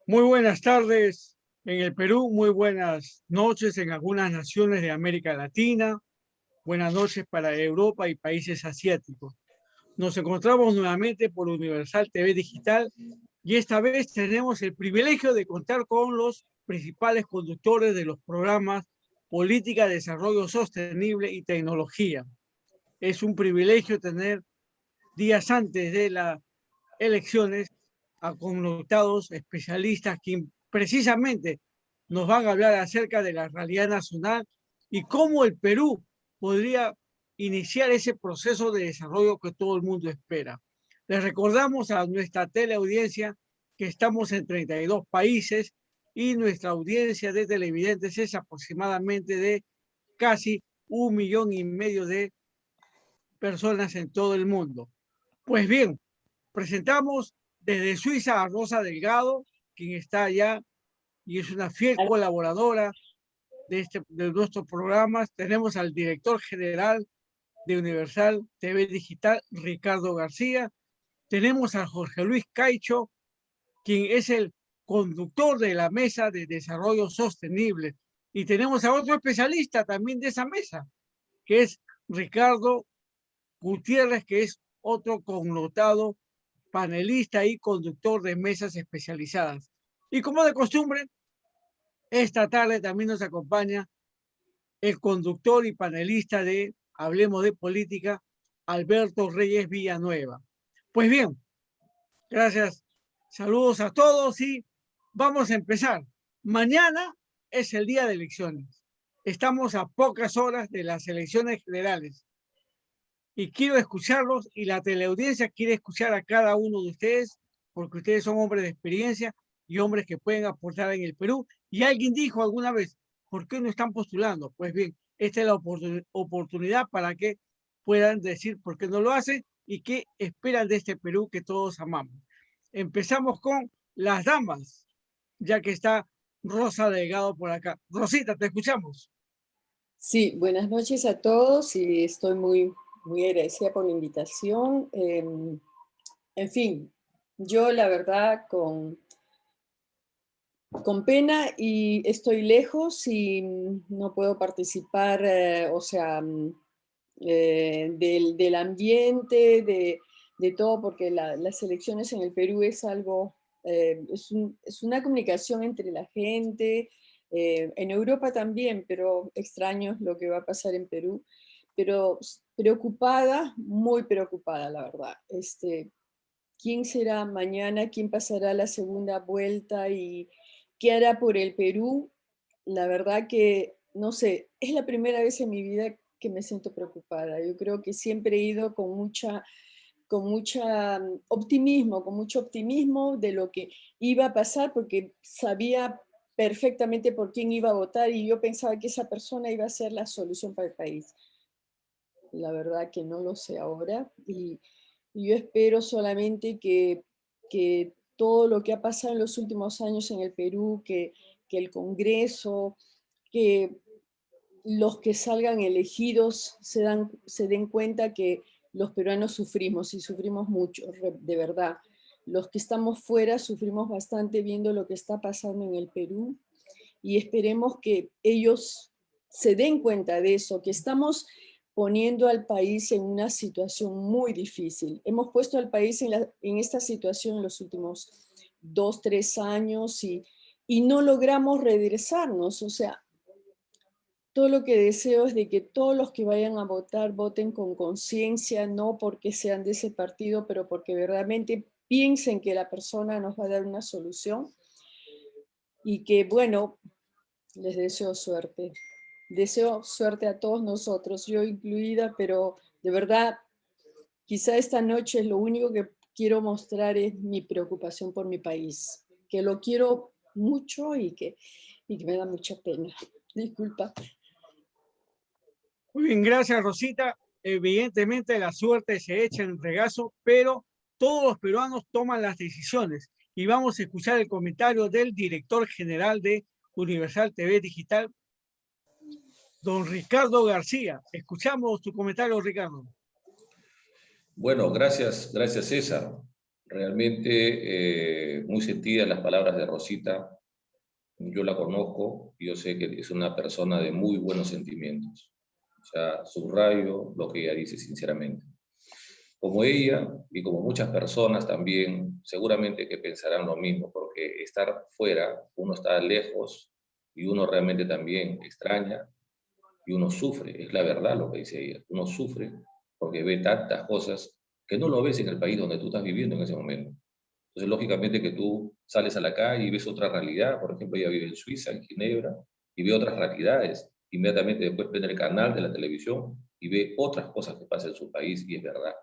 Muy buenas tardes en el Perú, muy buenas noches en algunas naciones de América Latina, buenas noches para Europa y países asiáticos. Nos encontramos nuevamente por Universal TV Digital y esta vez tenemos el privilegio de contar con los principales conductores de los programas Política, Desarrollo Sostenible y Tecnología. Es un privilegio tener días antes de las elecciones a connotados especialistas que precisamente nos van a hablar acerca de la realidad nacional y cómo el Perú podría iniciar ese proceso de desarrollo que todo el mundo espera. Les recordamos a nuestra teleaudiencia que estamos en 32 países y nuestra audiencia de televidentes es aproximadamente de casi 1,5 millones de personas en todo el mundo. Pues bien, presentamos desde Suiza a Rosa Delgado, quien está allá y es una fiel colaboradora de nuestros programas. Tenemos al director general de Universal TV Digital, Ricardo García. Tenemos a Jorge Luis Caicho, quien es el conductor de la Mesa de Desarrollo Sostenible. Y tenemos a otro especialista también de esa mesa, que es Ricardo Gutiérrez, que es otro connotado panelista y conductor de mesas especializadas. Y como de costumbre, esta tarde también nos acompaña el conductor y panelista de Hablemos de Política, Alberto Reyes Villanueva. Pues bien, gracias. Saludos a todos y vamos a empezar. Mañana es el día de elecciones. Estamos a pocas horas de las elecciones generales y quiero escucharlos y la teleaudiencia quiere escuchar a cada uno de ustedes porque ustedes son hombres de experiencia y hombres que pueden aportar en el Perú. Y alguien dijo alguna vez, ¿por qué no están postulando? Pues bien, esta es la oportunidad para que puedan decir por qué no lo hacen y qué esperan de este Perú que todos amamos. Empezamos con las damas, ya que está Rosa Delgado por acá. Rosita, te escuchamos. Sí, buenas noches a todos y estoy muy agradecida por la invitación. En fin, yo la verdad con pena y estoy lejos y no puedo participar, del ambiente, de todo, porque las elecciones en el Perú es algo, es una comunicación entre la gente, en Europa también, pero extraño lo que va a pasar en Perú, pero preocupada, muy preocupada, la verdad. ¿Quién será mañana? ¿Quién pasará la segunda vuelta? ¿Y qué hará por el Perú? La verdad que, no sé, es la primera vez en mi vida que me siento preocupada. Yo creo que siempre he ido con optimismo, con mucho optimismo de lo que iba a pasar, porque sabía perfectamente por quién iba a votar y yo pensaba que esa persona iba a ser la solución para el país. La verdad que no lo sé ahora y yo espero solamente que todo lo que ha pasado en los últimos años en el Perú, que el Congreso, que los que salgan elegidos se den cuenta que los peruanos sufrimos y sufrimos mucho, de verdad. Los que estamos fuera sufrimos bastante viendo lo que está pasando en el Perú y esperemos que ellos se den cuenta de eso, que estamos poniendo al país en una situación muy difícil. Hemos puesto al país en esta situación en los últimos 2, 3 años y no logramos regresarnos. O sea, todo lo que deseo es de que todos los que vayan a votar voten con conciencia, no porque sean de ese partido, pero porque verdaderamente piensen que la persona nos va a dar una solución y que, bueno, les deseo suerte. Deseo suerte a todos nosotros, yo incluida, pero de verdad, quizá esta noche lo único que quiero mostrar es mi preocupación por mi país, que lo quiero mucho y que me da mucha pena. Disculpa. Muy bien, gracias Rosita. Evidentemente la suerte se echa en el regazo, pero todos los peruanos toman las decisiones. Y vamos a escuchar el comentario del director general de Universal TV Digital, don Ricardo García. Escuchamos tu comentario, Ricardo. Bueno, gracias César. Realmente muy sentidas las palabras de Rosita. Yo la conozco y yo sé que es una persona de muy buenos sentimientos. O sea, subrayo lo que ella dice sinceramente. Como ella y como muchas personas también, seguramente que pensarán lo mismo, porque estar fuera, uno está lejos y uno realmente también extraña y uno sufre, es la verdad lo que dice ella, uno sufre porque ve tantas cosas que no lo ves en el país donde tú estás viviendo en ese momento. Entonces, lógicamente que tú sales a la calle y ves otra realidad, por ejemplo, ella vive en Suiza, en Ginebra, y ve otras realidades. Inmediatamente después prende el canal de la televisión y ve otras cosas que pasan en su país, y es verdad.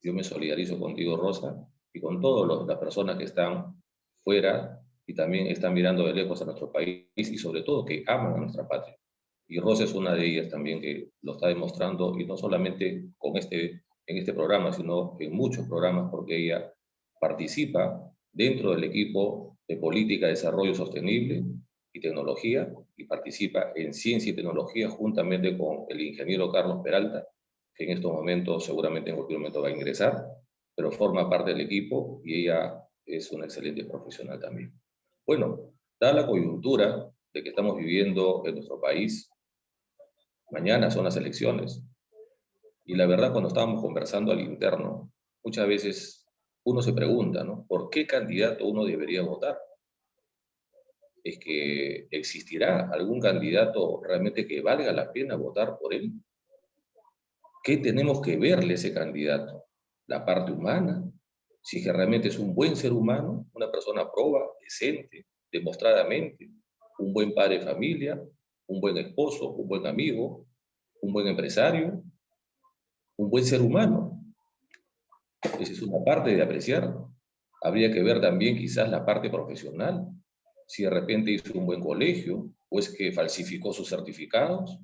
Yo me solidarizo contigo, Rosa, y con todas las personas que están fuera y también están mirando de lejos a nuestro país y sobre todo que aman a nuestra patria. Y Rosa es una de ellas también que lo está demostrando, y no solamente en este programa, sino en muchos programas, porque ella participa dentro del equipo de Política de Desarrollo Sostenible y Tecnología, y participa en Ciencia y Tecnología juntamente con el ingeniero Carlos Peralta, que en estos momentos, seguramente en cualquier momento va a ingresar, pero forma parte del equipo y ella es una excelente profesional también. Bueno, dada la coyuntura de que estamos viviendo en nuestro país, mañana son las elecciones, y la verdad cuando estábamos conversando al interno, muchas veces uno se pregunta, ¿no? ¿Por qué candidato uno debería votar? ¿Es que existirá algún candidato realmente que valga la pena votar por él? ¿Qué tenemos que verle a ese candidato? La parte humana, si es que realmente es un buen ser humano, una persona proba, decente, demostradamente, un buen padre de familia, un buen esposo, un buen amigo, un buen empresario, un buen ser humano. Esa es una parte de apreciar. Habría que ver también quizás la parte profesional, si de repente hizo un buen colegio, o es que falsificó sus certificados,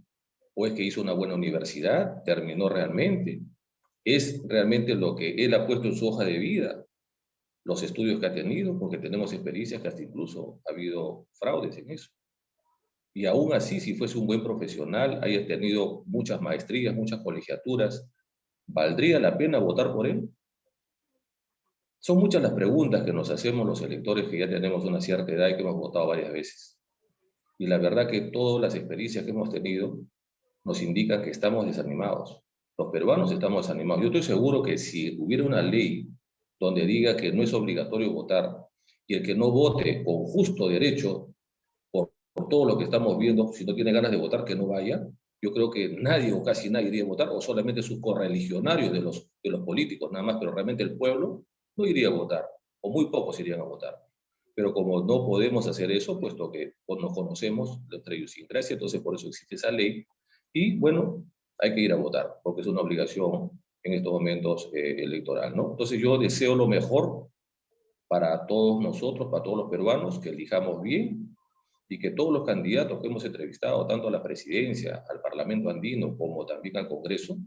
o es que hizo una buena universidad, terminó realmente. Es realmente lo que él ha puesto en su hoja de vida, los estudios que ha tenido, porque tenemos experiencias que hasta incluso ha habido fraudes en eso. Y aún así, si fuese un buen profesional, haya tenido muchas maestrías, muchas colegiaturas, ¿valdría la pena votar por él? Son muchas las preguntas que nos hacemos los electores que ya tenemos una cierta edad y que hemos votado varias veces. Y la verdad que todas las experiencias que hemos tenido nos indican que estamos desanimados. Los peruanos estamos desanimados. Yo estoy seguro que si hubiera una ley donde diga que no es obligatorio votar, y el que no vote con justo derecho por todo lo que estamos viendo, si no tiene ganas de votar, que no vaya, yo creo que nadie o casi nadie iría a votar, o solamente sus correligionarios de los políticos nada más, pero realmente el pueblo no iría a votar, o muy pocos irían a votar. Pero como no podemos hacer eso, puesto que no conocemos nuestra idiosincrasia, entonces por eso existe esa ley, y bueno, hay que ir a votar, porque es una obligación en estos momentos electoral, ¿no? Entonces yo deseo lo mejor para todos nosotros, para todos los peruanos, que elijamos bien, y que todos los candidatos que hemos entrevistado, tanto a la presidencia, al Parlamento andino, como también al Congreso,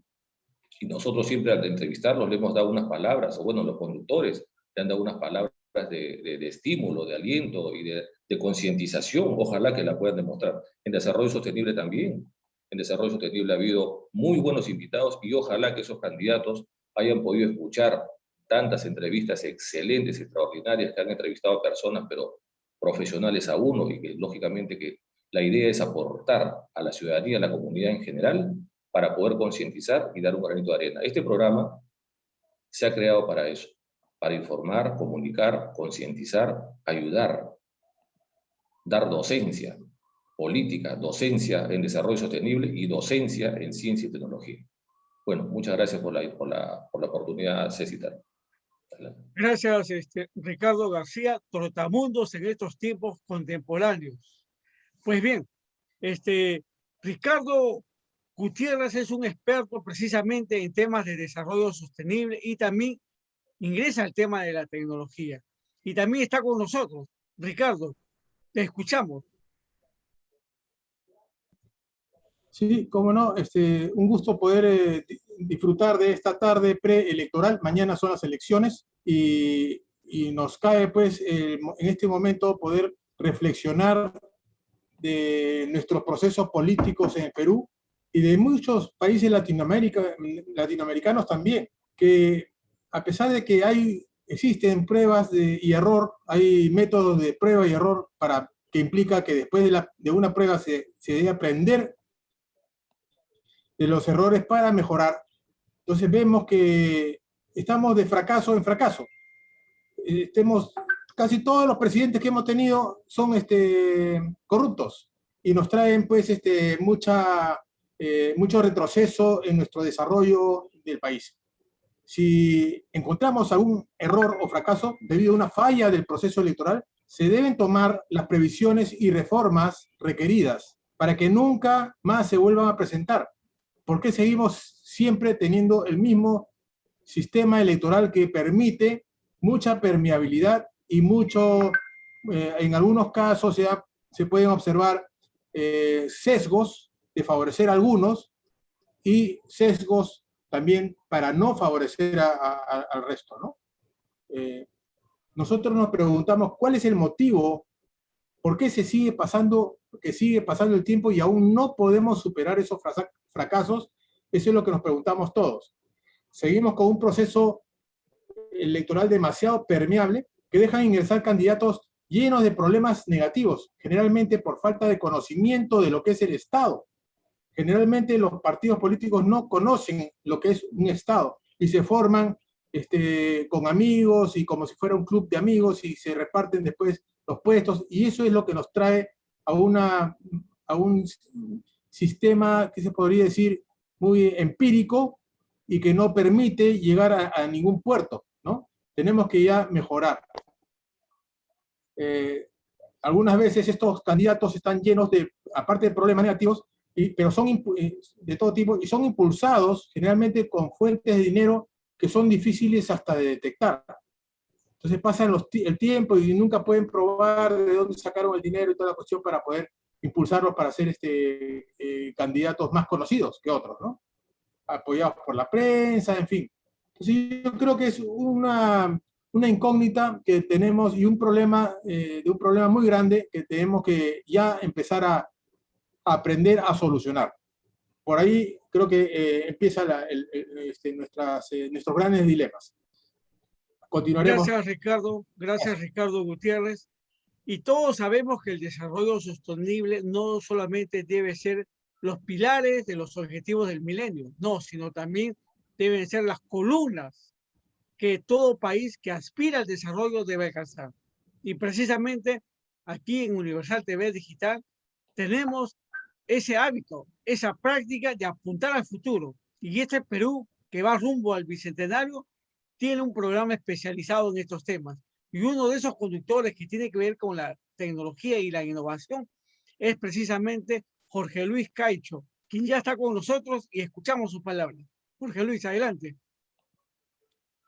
y nosotros siempre al entrevistarlos le hemos dado unas palabras, o bueno, los conductores le han dado unas palabras de estímulo, de aliento y de concientización, ojalá que la puedan demostrar. En desarrollo sostenible también. En desarrollo sostenible ha habido muy buenos invitados, y ojalá que esos candidatos hayan podido escuchar tantas entrevistas excelentes, extraordinarias, que han entrevistado a personas, pero profesionales a uno, y que lógicamente que la idea es aportar a la ciudadanía, a la comunidad en general, para poder concientizar y dar un granito de arena. Este programa se ha creado para eso, para informar, comunicar, concientizar, ayudar, dar docencia política, docencia en desarrollo sostenible y docencia en ciencia y tecnología. Bueno, muchas gracias por la oportunidad, César. Gracias, Ricardo García, trotamundos en estos tiempos contemporáneos. Pues bien, Ricardo Gutiérrez es un experto precisamente en temas de desarrollo sostenible y también ingresa al tema de la tecnología. Y también está con nosotros. Ricardo, te escuchamos. Sí, cómo no, un gusto poder disfrutar de esta tarde preelectoral. Mañana son las elecciones y nos cae pues en este momento poder reflexionar de nuestros procesos políticos en el Perú y de muchos países latinoamericanos también, que a pesar de que hay existen pruebas y error, hay métodos de prueba y error que implica que después de una prueba se debe aprender de los errores para mejorar. Entonces vemos que estamos de fracaso en fracaso. Casi todos los que hemos tenido son corruptos y nos traen pues mucho retroceso en nuestro desarrollo del país. Si encontramos algún error o fracaso debido a una falla del proceso electoral, se deben tomar las previsiones y reformas requeridas para que nunca más se vuelvan a presentar. ¿Por qué seguimos siempre teniendo el mismo sistema electoral que permite mucha permeabilidad y en algunos casos se pueden observar sesgos de favorecer a algunos y sesgos también para no favorecer al resto, ¿no? Nosotros nos preguntamos cuál es el motivo, por qué sigue pasando el tiempo y aún no podemos superar esos fracasos. Eso es lo que nos preguntamos todos. Seguimos con un proceso electoral demasiado permeable que deja ingresar candidatos llenos de problemas negativos, generalmente por falta de conocimiento de lo que es el Estado. Generalmente los partidos políticos no conocen lo que es un Estado y se forman con amigos y como si fuera un club de amigos y se reparten después los puestos, y eso es lo que nos trae a un sistema que se podría decir muy empírico y que no permite llegar a ningún puerto, ¿no? Tenemos que ya mejorar. Algunas veces estos candidatos están llenos aparte de problemas negativos, pero son de todo tipo y son impulsados generalmente con fuentes de dinero que son difíciles hasta de detectar. Entonces pasan el tiempo y nunca pueden probar de dónde sacaron el dinero y toda la cuestión para poder impulsarlos para ser candidatos más conocidos que otros, ¿no? Apoyados por la prensa, en fin. Entonces yo creo que es una incógnita que tenemos y un problema muy grande que tenemos que ya empezar a aprender a solucionar. Por ahí creo que empieza nuestros grandes dilemas. Continuaremos. Gracias Ricardo Gutiérrez. Y todos sabemos que el desarrollo sostenible no solamente debe ser los pilares de los objetivos del milenio, no, sino también deben ser las columnas que todo país que aspira al desarrollo debe alcanzar. Y precisamente aquí en Universal TV Digital tenemos ese hábito, esa práctica de apuntar al futuro. Y este Perú, que va rumbo al Bicentenario, tiene un programa especializado en estos temas. Y uno de esos conductores que tiene que ver con la tecnología y la innovación es precisamente Jorge Luis Caicho, quien ya está con nosotros y escuchamos sus palabras. Jorge Luis, adelante.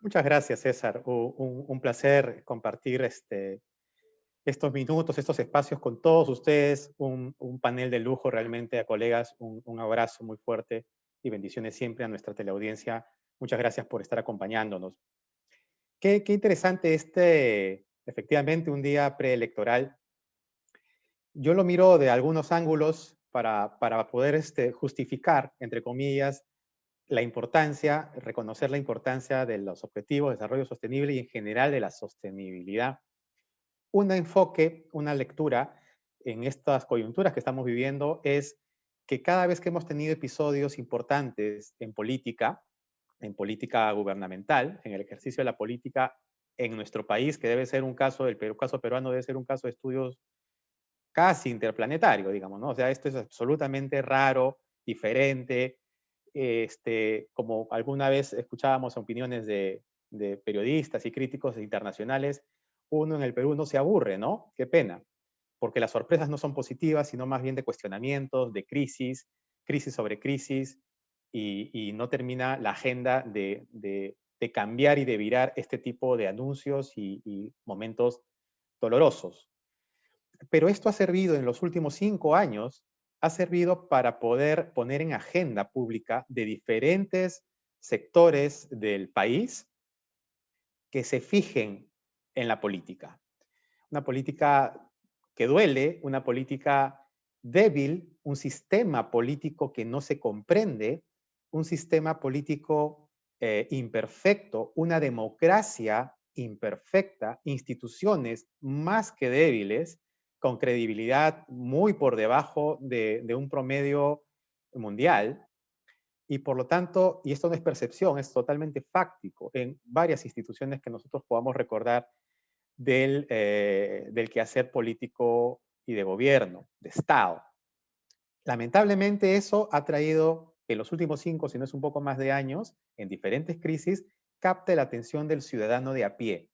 Muchas gracias, César. Un placer compartir estos minutos, estos espacios con todos ustedes. Un panel de lujo realmente, a colegas. Un abrazo muy fuerte y bendiciones siempre a nuestra teleaudiencia. Muchas gracias por estar acompañándonos. Qué interesante efectivamente, un día preelectoral. Yo lo miro de algunos ángulos para poder justificar, entre comillas, la importancia, reconocer la importancia de los objetivos de desarrollo sostenible y en general de la sostenibilidad. Un enfoque, una lectura en estas coyunturas que estamos viviendo es que cada vez que hemos tenido episodios importantes en política gubernamental, en el ejercicio de la política en nuestro país, que debe ser un caso, caso peruano debe ser un caso de estudios casi interplanetario, digamos, ¿no? O sea, esto es absolutamente raro, diferente. Como alguna vez escuchábamos opiniones de periodistas y críticos internacionales, uno en el Perú no se aburre, ¿no? Qué pena, porque las sorpresas no son positivas, sino más bien de cuestionamientos, de crisis sobre crisis, y no termina la agenda de cambiar y de virar este tipo de anuncios y momentos dolorosos. Pero esto ha servido en los últimos 5 años, ha servido para poder poner en agenda pública de diferentes sectores del país que se fijen en la política. Una política que duele, una política débil, un sistema político que no se comprende, un sistema político imperfecto, una democracia imperfecta, instituciones más que débiles, con credibilidad muy por debajo de un promedio mundial, y por lo tanto, y esto no es percepción, es totalmente fáctico, en varias instituciones que nosotros podamos recordar del quehacer político y de gobierno, de Estado. Lamentablemente eso ha traído que en los últimos 5, si no es un poco más de años, en diferentes crisis, capte la atención del ciudadano de a pie.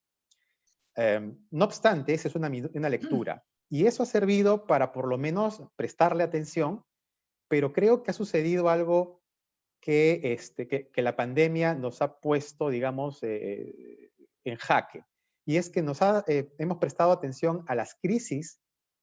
No obstante, esa es una lectura. Y eso ha servido para por lo menos prestarle atención, pero creo que ha sucedido algo que la pandemia nos ha puesto, digamos, en jaque. Y es que hemos prestado atención a las crisis,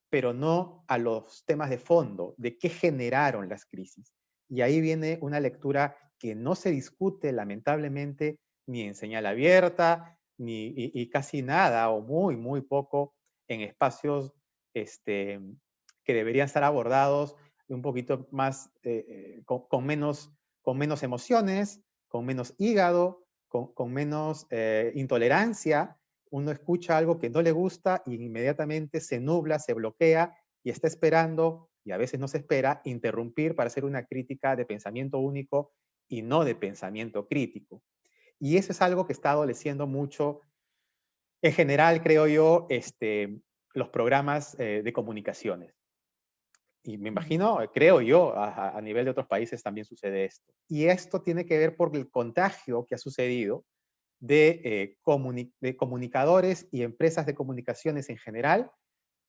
pero no a los temas de fondo, de qué generaron las crisis. Y ahí viene una lectura que no se discute, lamentablemente, ni en señal abierta, y casi nada, o muy, muy poco, en espacios que deberían estar abordados un poquito más, con menos emociones, con menos hígado, con menos intolerancia. Uno escucha algo que no le gusta y inmediatamente se nubla, se bloquea y está esperando, y a veces no se espera, interrumpir para hacer una crítica de pensamiento único y no de pensamiento crítico. Y eso es algo que está adoleciendo mucho, en general, creo yo, los programas de comunicaciones. Y me imagino, creo yo, a nivel de otros países también sucede esto. Y esto tiene que ver por el contagio que ha sucedido de comunicadores y empresas de comunicaciones en general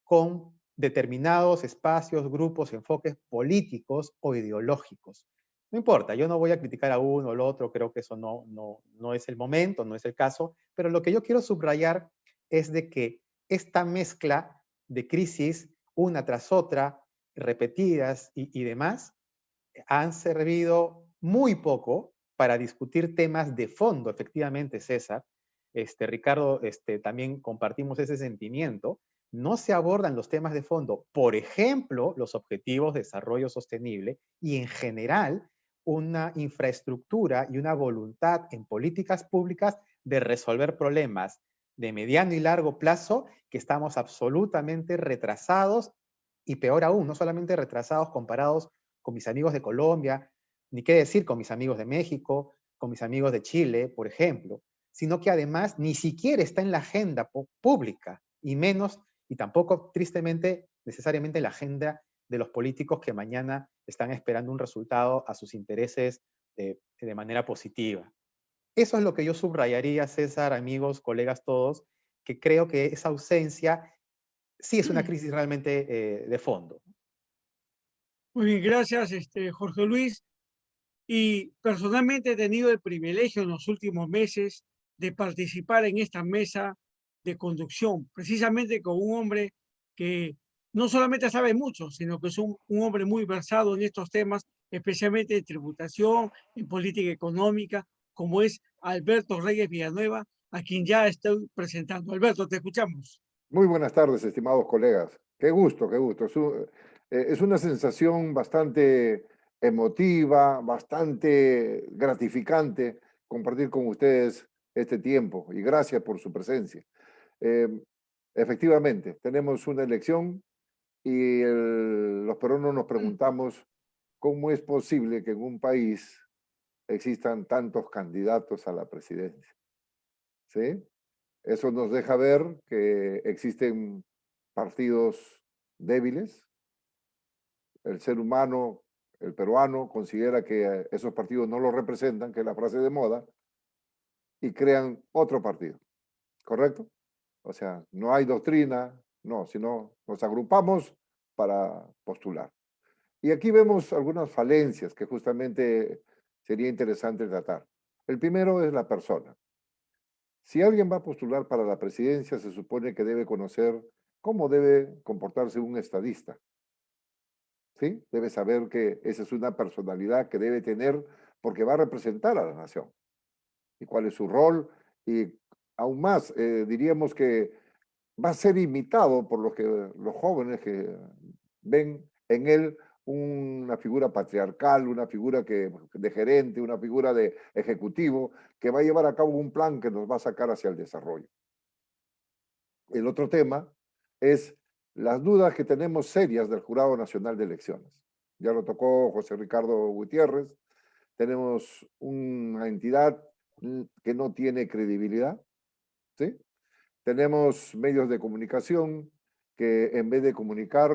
con determinados espacios, grupos, enfoques políticos o ideológicos. No importa, yo no voy a criticar a uno o al otro, creo que eso no es el momento, no es el caso, pero lo que yo quiero subrayar es de que esta mezcla de crisis, una tras otra, repetidas y demás, han servido muy poco para discutir temas de fondo, efectivamente, César. Ricardo, también compartimos ese sentimiento. No se abordan los temas de fondo, por ejemplo, los objetivos de desarrollo sostenible y en general una infraestructura y una voluntad en políticas públicas de resolver problemas de mediano y largo plazo que estamos absolutamente retrasados y peor aún, no solamente retrasados comparados con mis amigos de Colombia, ni qué decir con mis amigos de México, con mis amigos de Chile, por ejemplo, sino que además ni siquiera está en la agenda pública, y menos, y tampoco, tristemente, necesariamente en la agenda de los políticos que mañana están esperando un resultado a sus intereses de manera positiva. Eso es lo que yo subrayaría, César, amigos, colegas todos, que creo que esa ausencia sí es una crisis realmente de fondo. Muy bien, gracias, Jorge Luis. Y personalmente he tenido el privilegio en los últimos meses de participar en esta mesa de conducción, precisamente con un hombre que no solamente sabe mucho, sino que es un hombre muy versado en estos temas, especialmente en tributación, en política económica, como es Alberto Reyes Villanueva, a quien ya estoy presentando. Alberto, te escuchamos. Muy buenas tardes, estimados colegas. Qué gusto, qué gusto. Es una sensación bastante emotiva, bastante gratificante compartir con ustedes este tiempo y gracias por su presencia. Eh, Efectivamente, tenemos una elección y los peruanos nos preguntamos cómo es posible que en un país existan tantos candidatos a la presidencia. ¿Sí? Eso nos deja ver que existen partidos débiles. El ser humano, el peruano, considera que esos partidos no lo representan, que es la frase de moda, y crean otro partido, ¿correcto? O sea, no hay doctrina, no, sino nos agrupamos para postular. Y aquí vemos algunas falencias que justamente sería interesante tratar. El primero es la persona. Si alguien va a postular para la presidencia, se supone que debe conocer cómo debe comportarse un estadista. ¿Sí? Debe saber que esa es una personalidad que debe tener porque va a representar a la nación. Y cuál es su rol. Y aún más, diríamos que va a ser imitado por los jóvenes que ven en él una figura patriarcal, una figura de gerente, una figura de ejecutivo, que va a llevar a cabo un plan que nos va a sacar hacia el desarrollo. El otro tema es las dudas que tenemos serias del Jurado Nacional de Elecciones. Ya lo tocó José Ricardo Gutiérrez. Tenemos una entidad que no tiene credibilidad, ¿sí? Tenemos medios de comunicación que en vez de comunicar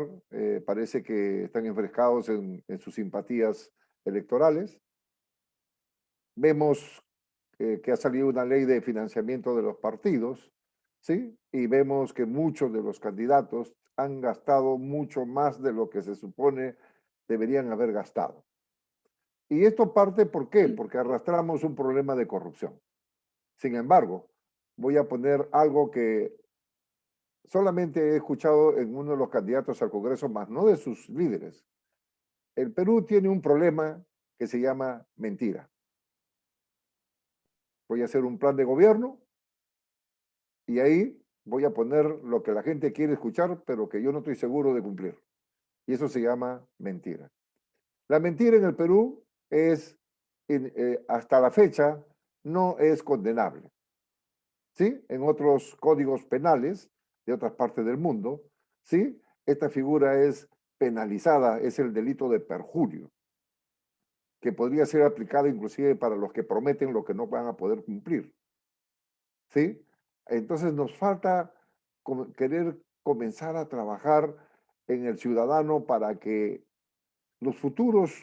parece que están enfrescados en sus simpatías electorales. Vemos que ha salido una ley de financiamiento de los partidos, ¿sí? Y vemos que muchos de los candidatos han gastado mucho más de lo que se supone deberían haber gastado. Y esto parte, ¿por qué? Porque arrastramos un problema de corrupción. Sin embargo, voy a poner algo que solamente he escuchado en uno de los candidatos al Congreso, más no de sus líderes. El Perú tiene un problema que se llama mentira. Voy a hacer un plan de gobierno y ahí voy a poner lo que la gente quiere escuchar, pero que yo no estoy seguro de cumplir. Y eso se llama mentira. La mentira en el Perú es, hasta la fecha, no es condenable. ¿Sí? En otros códigos penales de otras partes del mundo, ¿sí? Esta figura es penalizada, es el delito de perjurio, que podría ser aplicado inclusive para los que prometen lo que no van a poder cumplir. ¿Sí? Entonces nos falta querer comenzar a trabajar en el ciudadano para que los futuros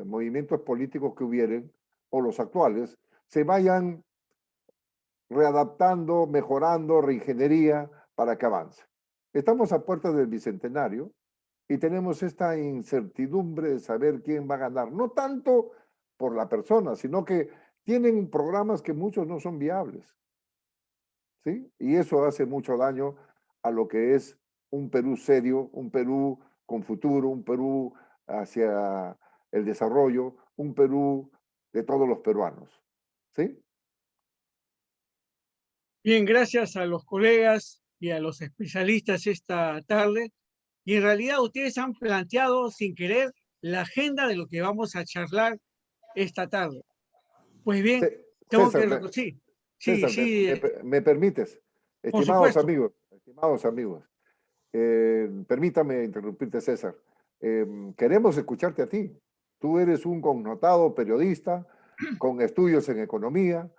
movimientos políticos que hubieren, o los actuales, se vayan readaptando, mejorando, reingeniería para que avance. Estamos a puertas del Bicentenario y tenemos esta incertidumbre de saber quién va a ganar, no tanto por la persona, sino que tienen programas que muchos no son viables, ¿sí? Y eso hace mucho daño a lo que es un Perú serio, un Perú con futuro, un Perú hacia el desarrollo, un Perú de todos los peruanos, ¿sí? Bien, gracias a los colegas y a los especialistas esta tarde. Y en realidad ustedes han planteado sin querer la agenda de lo que vamos a charlar esta tarde. Pues bien, tengo César, que... Sí, César, sí, me permites, por estimados supuesto. amigos, permítame interrumpirte, César. Queremos escucharte a ti. Tú eres un connotado periodista con estudios en economía,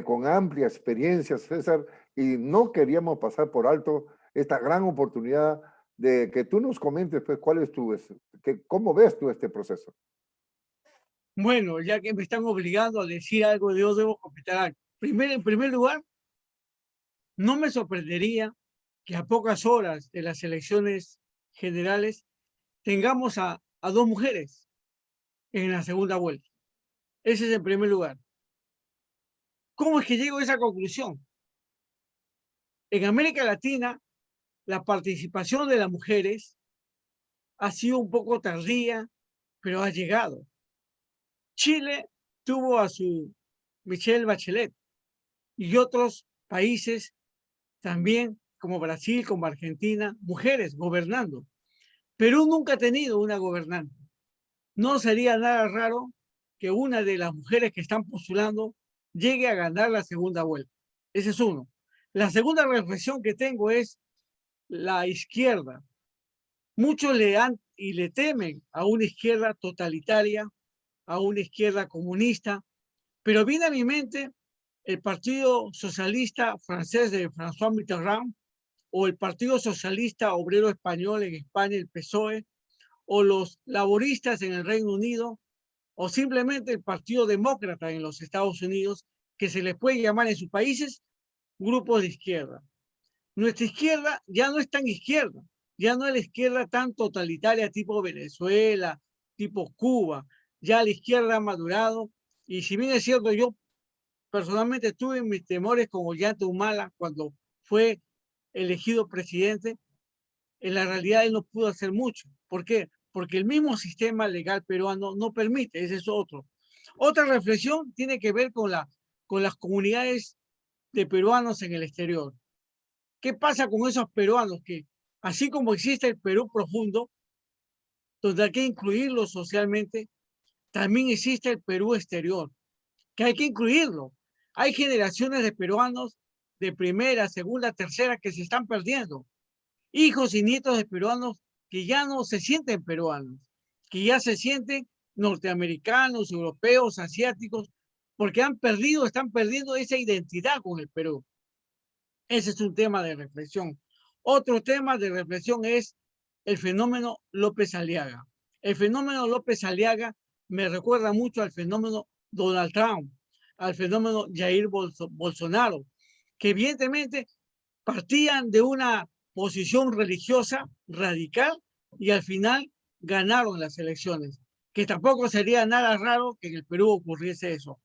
con amplia experiencia, César, y no queríamos pasar por alto esta gran oportunidad de que tú nos comentes, pues, cuál es cómo ves tú este proceso. Bueno, ya que me están obligando a decir algo, yo debo completar algo. En primer lugar, no me sorprendería que a pocas horas de las elecciones generales tengamos a dos mujeres en la segunda vuelta. Ese es en primer lugar. ¿Cómo es que llego a esa conclusión? En América Latina, la participación de las mujeres ha sido un poco tardía, pero ha llegado. Chile tuvo a su Michelle Bachelet y otros países también, como Brasil, como Argentina, mujeres gobernando. Perú nunca ha tenido una gobernante. No sería nada raro que una de las mujeres que están postulando llegue a ganar la segunda vuelta. Ese es uno. La segunda reflexión que tengo es la izquierda. Muchos le temen a una izquierda totalitaria, a una izquierda comunista, pero viene a mi mente el Partido Socialista Francés de François Mitterrand o el Partido Socialista Obrero Español en España, el PSOE, o los laboristas en el Reino Unido, o simplemente el Partido Demócrata en los Estados Unidos, que se les puede llamar en sus países grupos de izquierda. Nuestra izquierda ya no es tan izquierda, ya no es la izquierda tan totalitaria tipo Venezuela, tipo Cuba, ya la izquierda ha madurado, y si bien es cierto, yo personalmente tuve mis temores con Ollanta Humala cuando fue elegido presidente, en la realidad él no pudo hacer mucho. ¿Por qué? Porque el mismo sistema legal peruano no permite, ese es otro. Otra reflexión tiene que ver con las comunidades de peruanos en el exterior. ¿Qué pasa con esos peruanos que, así como existe el Perú profundo, donde hay que incluirlo socialmente, también existe el Perú exterior, que hay que incluirlo? Hay generaciones de peruanos de primera, segunda, tercera que se están perdiendo. Hijos y nietos de peruanos que ya no se sienten peruanos, que ya se sienten norteamericanos, europeos, asiáticos, porque están perdiendo esa identidad con el Perú. Ese es un tema de reflexión. Otro tema de reflexión es el fenómeno López Aliaga. El fenómeno López Aliaga me recuerda mucho al fenómeno Donald Trump, al fenómeno Jair Bolsonaro, que evidentemente partían de una posición religiosa radical y al final ganaron las elecciones, que tampoco sería nada raro que en el Perú ocurriese eso.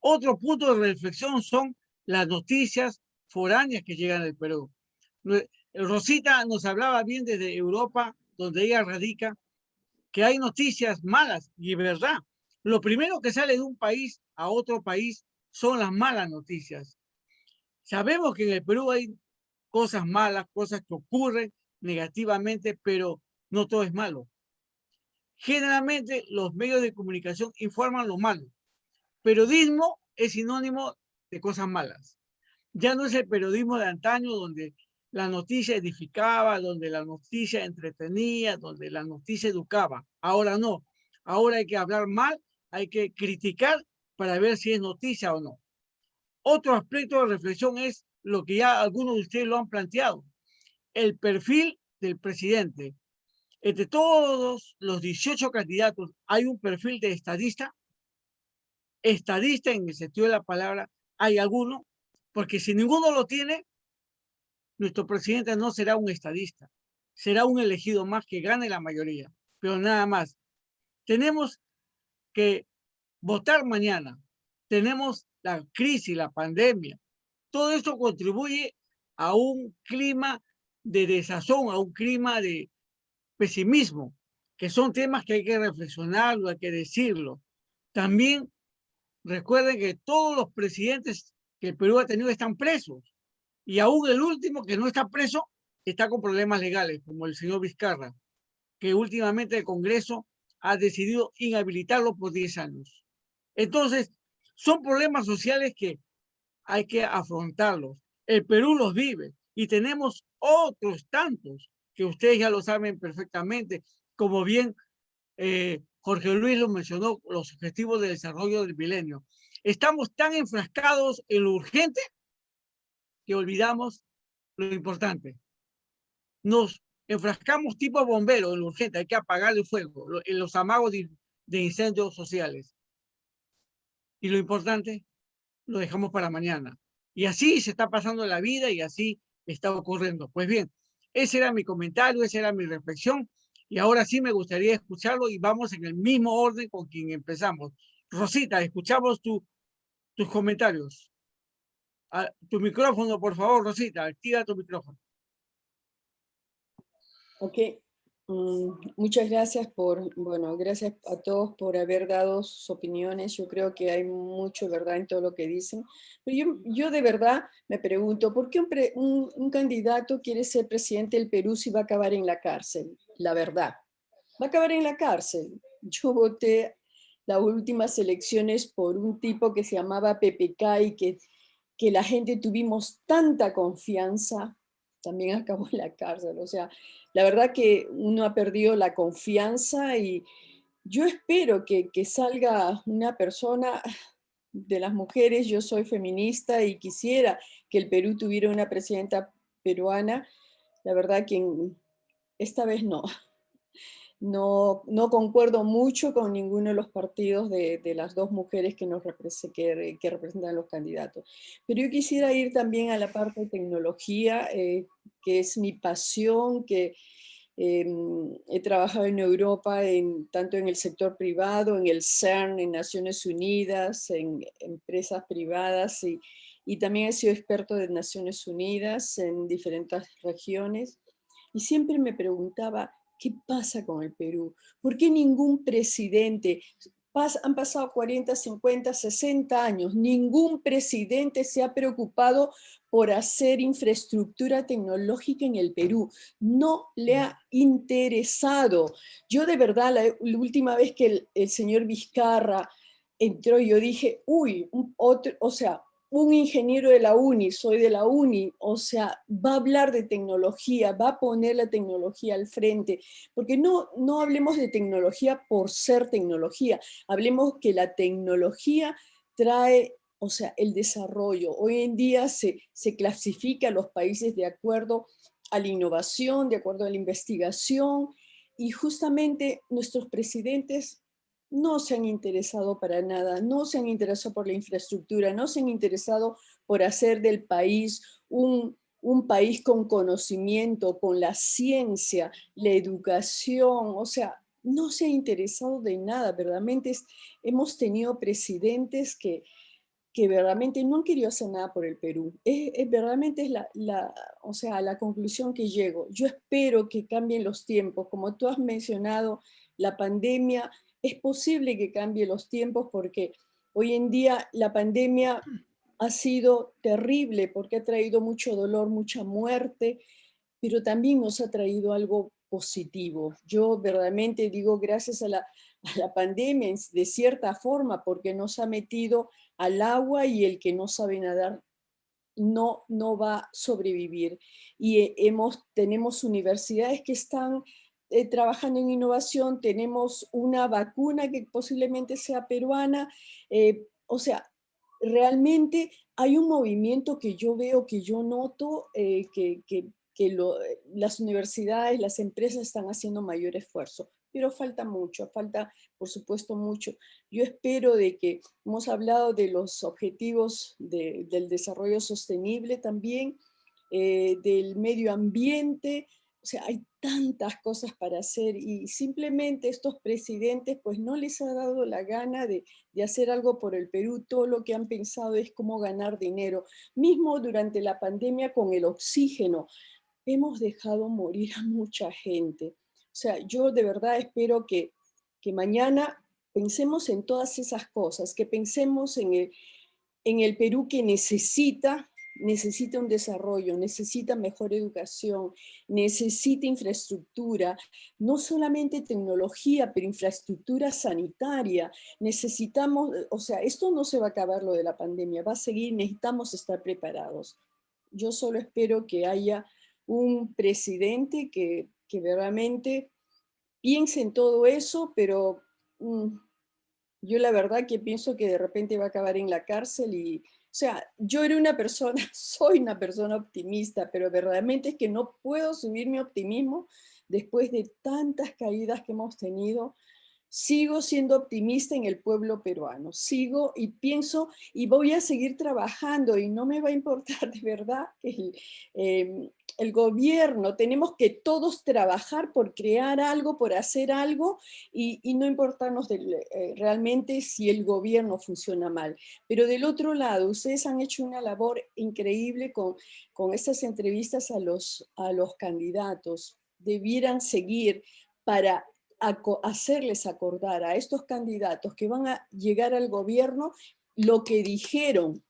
Otro punto de reflexión son las noticias foráneas que llegan al Perú. Rosita nos hablaba bien desde Europa, donde ella radica, que hay noticias malas, y es verdad. Lo primero que sale de un país a otro país son las malas noticias. Sabemos que en el Perú hay cosas malas, cosas que ocurren negativamente, pero no todo es malo. Generalmente los medios de comunicación informan lo malo. Periodismo es sinónimo de cosas malas. Ya no es el periodismo de antaño donde la noticia edificaba, donde la noticia entretenía, donde la noticia educaba. Ahora no. Ahora hay que hablar mal, hay que criticar para ver si es noticia o no. Otro aspecto de reflexión es lo que ya algunos de ustedes lo han planteado, el perfil del presidente. Entre todos los 18 candidatos hay un perfil de estadista. Estadista en el sentido de la palabra, hay alguno, porque si ninguno lo tiene, nuestro presidente no será un estadista, será un elegido más que gane la mayoría, pero nada más. Tenemos que votar mañana, tenemos la crisis, la pandemia, todo esto contribuye a un clima de desazón, a un clima de pesimismo, que son temas que hay que reflexionarlo, hay que decirlo. También recuerden que todos los presidentes que el Perú ha tenido están presos, y aún el último que no está preso está con problemas legales, como el señor Vizcarra, que últimamente el Congreso ha decidido inhabilitarlo por 10 años. Entonces, son problemas sociales que hay que afrontarlos. El Perú los vive y tenemos otros tantos que ustedes ya lo saben perfectamente, como bien Jorge Luis lo mencionó, los objetivos de desarrollo del milenio. Estamos tan enfrascados en lo urgente que olvidamos lo importante. Nos enfrascamos tipo bombero en lo urgente, hay que apagar el fuego, en los amagos de incendios sociales. Y lo importante lo dejamos para mañana. Y así se está pasando la vida y así está ocurriendo. Pues bien, ese era mi comentario, esa era mi reflexión. Y ahora sí me gustaría escucharlo y vamos en el mismo orden con quien empezamos. Rosita, escuchamos tus comentarios. Tu micrófono, por favor, Rosita, activa tu micrófono. Ok, muchas gracias gracias a todos por haber dado sus opiniones. Yo creo que hay mucho verdad en todo lo que dicen. Pero yo de verdad me pregunto, ¿por qué un candidato quiere ser presidente del Perú si va a acabar en la cárcel? La verdad, va a acabar en la cárcel. Yo voté las últimas elecciones por un tipo que se llamaba PPK y que la gente tuvimos tanta confianza, también acabó en la cárcel. O sea, la verdad que uno ha perdido la confianza y yo espero que salga una persona de las mujeres. Yo soy feminista y quisiera que el Perú tuviera una presidenta peruana. La verdad que esta vez no. No concuerdo mucho con ninguno de los partidos de las dos mujeres que representan los candidatos. Pero yo quisiera ir también a la parte de tecnología, que es mi pasión, que he trabajado en Europa, tanto en el sector privado, en el CERN, en Naciones Unidas, en empresas privadas, y también he sido experto de Naciones Unidas en diferentes regiones. Y siempre me preguntaba, ¿qué pasa con el Perú? ¿Por qué ningún presidente? Han pasado 40, 50, 60 años. Ningún presidente se ha preocupado por hacer infraestructura tecnológica en el Perú. No le ha interesado. Yo de verdad, la última vez que el señor Vizcarra entró, yo dije, uy, un ingeniero de la UNI, soy de la UNI, o sea, va a hablar de tecnología, va a poner la tecnología al frente, porque no hablemos de tecnología por ser tecnología, hablemos que la tecnología trae, o sea, el desarrollo. Hoy en día se clasifica a los países de acuerdo a la innovación, de acuerdo a la investigación, y justamente nuestros presidentes no se han interesado para nada, no se han interesado por la infraestructura, no se han interesado por hacer del país un país con conocimiento, con la ciencia, la educación, o sea, no se ha interesado de nada. Verdaderamente hemos tenido presidentes que verdaderamente no han querido hacer nada por el Perú. Verdaderamente es o sea, la conclusión que llego. Yo espero que cambien los tiempos. Como tú has mencionado, la pandemia, es posible que cambie los tiempos porque hoy en día la pandemia ha sido terrible porque ha traído mucho dolor, mucha muerte, pero también nos ha traído algo positivo. Yo verdaderamente digo gracias a la pandemia de cierta forma porque nos ha metido al agua y el que no sabe nadar no va a sobrevivir. Y tenemos universidades que están trabajando en innovación, tenemos una vacuna que posiblemente sea peruana, o sea, realmente hay un movimiento que yo veo, que yo noto, las universidades, las empresas están haciendo mayor esfuerzo, pero falta mucho, falta por supuesto mucho. Yo espero de que, hemos hablado de los objetivos del desarrollo sostenible también, del medio ambiente, o sea, hay tantas cosas para hacer y simplemente estos presidentes pues no les ha dado la gana de hacer algo por el Perú. Todo lo que han pensado es cómo ganar dinero. Mismo durante la pandemia con el oxígeno, hemos dejado morir a mucha gente. O sea, yo de verdad espero que mañana pensemos en todas esas cosas, que pensemos en el Perú que necesita un desarrollo, necesita mejor educación, necesita infraestructura, no solamente tecnología, pero infraestructura sanitaria. Necesitamos, o sea, esto no se va a acabar lo de la pandemia, va a seguir, necesitamos estar preparados. Yo solo espero que haya un presidente que verdaderamente piense en todo eso, pero yo la verdad que pienso que de repente va a acabar en la cárcel y, o sea, yo era una persona, soy una persona optimista, pero verdaderamente es que no puedo subir mi optimismo después de tantas caídas que hemos tenido. Sigo siendo optimista en el pueblo peruano, sigo y pienso y voy a seguir trabajando y no me va a importar de verdad que el gobierno, tenemos que todos trabajar por crear algo, por hacer algo y no importarnos realmente si el gobierno funciona mal. Pero del otro lado, ustedes han hecho una labor increíble con estas entrevistas a los candidatos. Debieran seguir para hacerles acordar a estos candidatos que van a llegar al gobierno lo que dijeron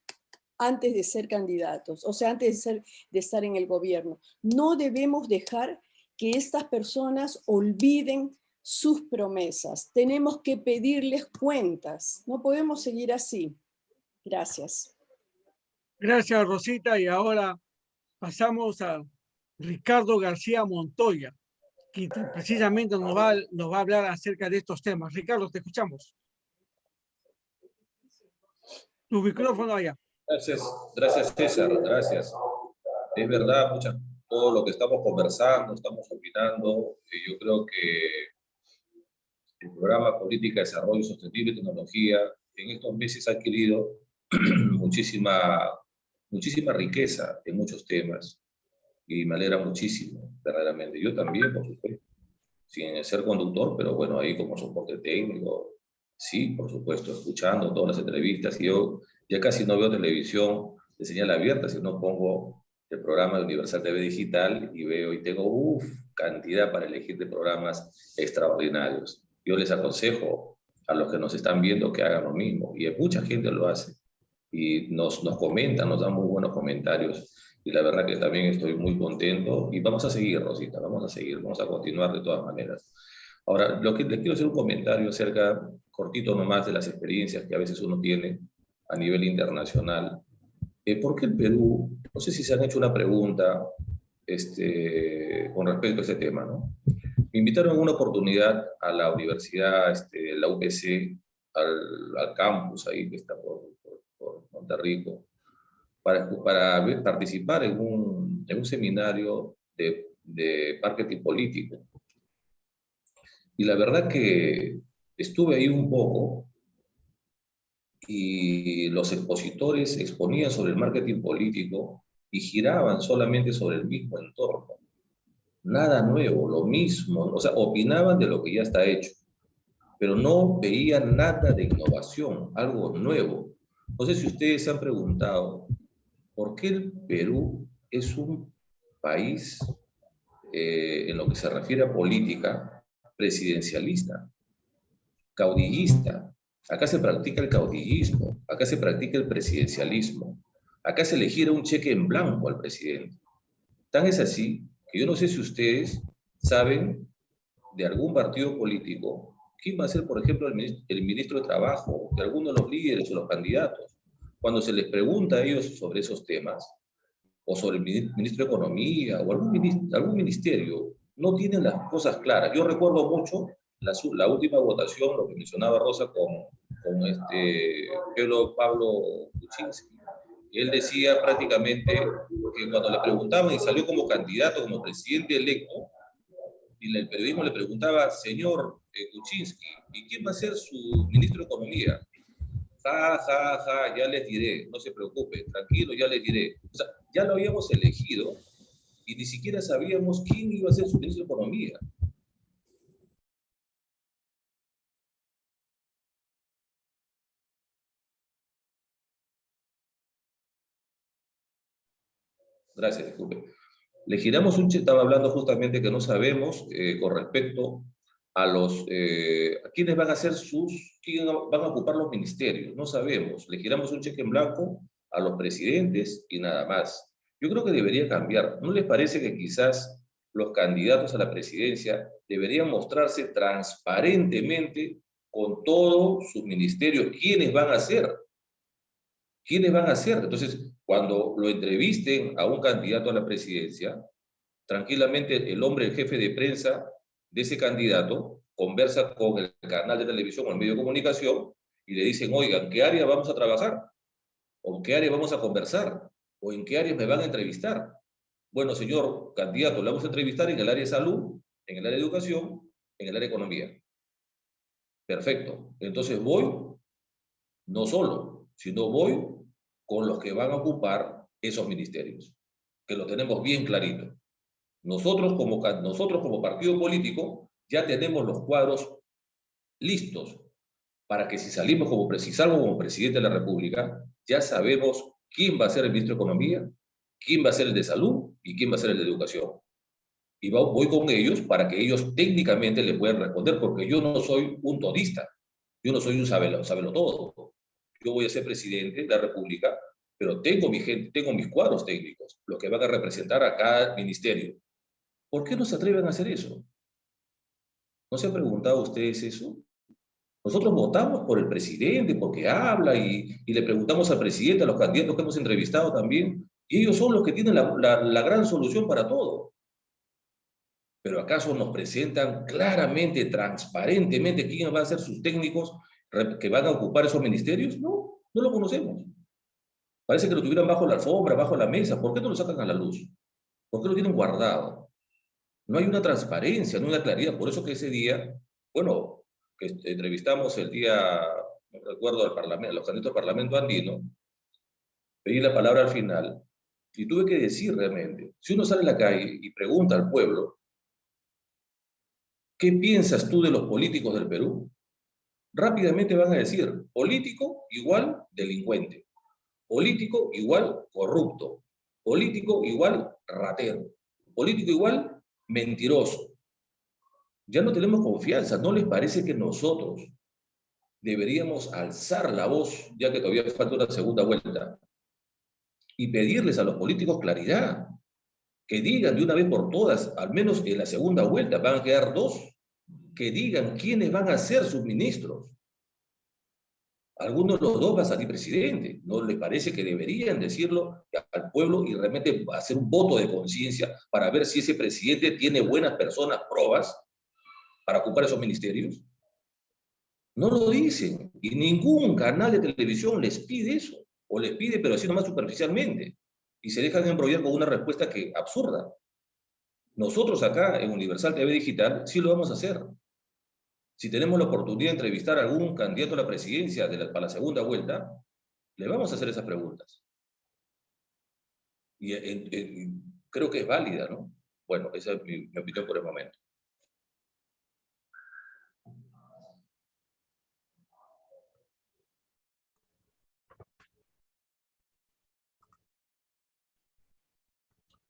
antes de ser candidatos, o sea, antes de estar en el gobierno. No debemos dejar que estas personas olviden sus promesas. Tenemos que pedirles cuentas. No podemos seguir así. Gracias. Gracias, Rosita. Y ahora pasamos a Ricardo García Montoya, que precisamente nos va a hablar acerca de estos temas. Ricardo, te escuchamos. Tu micrófono allá. Gracias César, gracias. Es verdad, todo lo que estamos conversando, estamos opinando, yo creo que el programa Política de Desarrollo Sostenible y Tecnología en estos meses ha adquirido muchísima riqueza en muchos temas y me alegra muchísimo, verdaderamente. Yo también, por supuesto, sin ser conductor, pero bueno, ahí como soporte técnico, sí, por supuesto, escuchando todas las entrevistas. Y yo ya casi no veo televisión de señal abierta, sino pongo el programa de Universal TV Digital y veo y tengo cantidad para elegir de programas extraordinarios. Yo les aconsejo a los que nos están viendo que hagan lo mismo, y mucha gente lo hace, y nos comentan, nos dan muy buenos comentarios, y la verdad que también estoy muy contento, y vamos a seguir, Rosita, vamos a continuar de todas maneras. Ahora, les quiero hacer un comentario acerca, cortito nomás, de las experiencias que a veces uno tiene a nivel internacional, ¿Por qué el Perú? No sé si se han hecho una pregunta con respecto a este tema, ¿no? Me invitaron en una oportunidad a la universidad, la UPC, al campus ahí que está por Monterrico, para participar en un seminario de marketing político. Y la verdad que estuve ahí un poco y los expositores exponían sobre el marketing político y giraban solamente sobre el mismo entorno. Nada nuevo, lo mismo, o sea, opinaban de lo que ya está hecho, pero no veían nada de innovación, algo nuevo. No sé si ustedes se han preguntado por qué el Perú es un país, en lo que se refiere a política, presidencialista, caudillista. Acá se practica el caudillismo, acá se practica el presidencialismo, acá se le gira un cheque en blanco al presidente. Tan es así que yo no sé si ustedes saben de algún partido político quién va a ser, por ejemplo, el ministro de Trabajo, de alguno de los líderes o los candidatos. Cuando se les pregunta a ellos sobre esos temas, o sobre el ministro de Economía, o algún ministerio, no tienen las cosas claras. Yo recuerdo mucho la última votación, lo que mencionaba Rosa con Pablo Kuczynski. Él decía prácticamente que cuando le preguntaban y salió como candidato, como presidente electo, y el periodismo le preguntaba, señor Kuczynski, ¿y quién va a ser su ministro de Economía? Ja, ja, ja, ya les diré, no se preocupe, tranquilo, ya les diré. O sea, ya lo habíamos elegido y ni siquiera sabíamos quién iba a ser su ministro de Economía. Gracias, disculpe. Le giramos estaba hablando justamente que no sabemos con respecto a a quiénes van a ser quiénes van a ocupar los ministerios, no sabemos. Le giramos un cheque en blanco a los presidentes y nada más. Yo creo que debería cambiar. ¿No les parece que quizás los candidatos a la presidencia deberían mostrarse transparentemente con todos sus ministerios quiénes van a ser? ¿Quiénes van a ser? Entonces, cuando lo entrevisten a un candidato a la presidencia, tranquilamente el hombre, el jefe de prensa de ese candidato, conversa con el canal de televisión o el medio de comunicación y le dicen, oigan, ¿en qué área vamos a trabajar? ¿O en qué área vamos a conversar? ¿O en qué áreas me van a entrevistar? Bueno, señor candidato, le vamos a entrevistar en el área de salud, en el área de educación, en el área de economía. Perfecto. Entonces voy, no solo, sino voy con los que van a ocupar esos ministerios, que lo tenemos bien clarito. Nosotros como partido político ya tenemos los cuadros listos para que si salgo como presidente de la República, ya sabemos quién va a ser el ministro de Economía, quién va a ser el de Salud y quién va a ser el de Educación. Y voy con ellos para que ellos técnicamente le puedan responder, porque yo no soy un todista, yo no soy un sabelotodo. Yo voy a ser presidente de la República, pero tengo mi gente, tengo mis cuadros técnicos, los que van a representar a cada ministerio. ¿Por qué no se atreven a hacer eso? ¿No se han preguntado ustedes eso? Nosotros votamos por el presidente porque habla y le preguntamos al presidente, a los candidatos que hemos entrevistado también, y ellos son los que tienen la gran solución para todo. ¿Pero acaso nos presentan claramente, transparentemente quiénes van a ser sus técnicos que van a ocupar esos ministerios? No, no lo conocemos. Parece que lo tuvieran bajo la alfombra, bajo la mesa. ¿Por qué no lo sacan a la luz? ¿Por qué lo tienen guardado? No hay una transparencia, no hay una claridad. Por eso que ese día, bueno, que entrevistamos el día, no recuerdo, al Parlamento, a los candidatos al Parlamento andino, pedí la palabra al final y tuve que decir realmente, si uno sale a la calle y pregunta al pueblo, ¿qué piensas tú de los políticos del Perú? Rápidamente van a decir, político igual delincuente, político igual corrupto, político igual ratero, político igual mentiroso. Ya no tenemos confianza. ¿No les parece que nosotros deberíamos alzar la voz, ya que todavía falta una segunda vuelta, y pedirles a los políticos claridad? Que digan de una vez por todas, al menos en la segunda vuelta, van a quedar dos, que digan quiénes van a ser sus ministros. Alguno de los dos va a salir presidente. ¿No les parece que deberían decirlo al pueblo y realmente hacer un voto de conciencia para ver si ese presidente tiene buenas personas, probas, para ocupar esos ministerios? No lo dicen. Y ningún canal de televisión les pide eso. O les pide, pero así nomás superficialmente. Y se dejan embrollar con una respuesta que absurda. Nosotros acá en Universal TV Digital sí lo vamos a hacer. Si tenemos la oportunidad de entrevistar a algún candidato a la presidencia para la segunda vuelta, le vamos a hacer esas preguntas. Y creo que es válida, ¿no? Bueno, esa es mi opinión por el momento.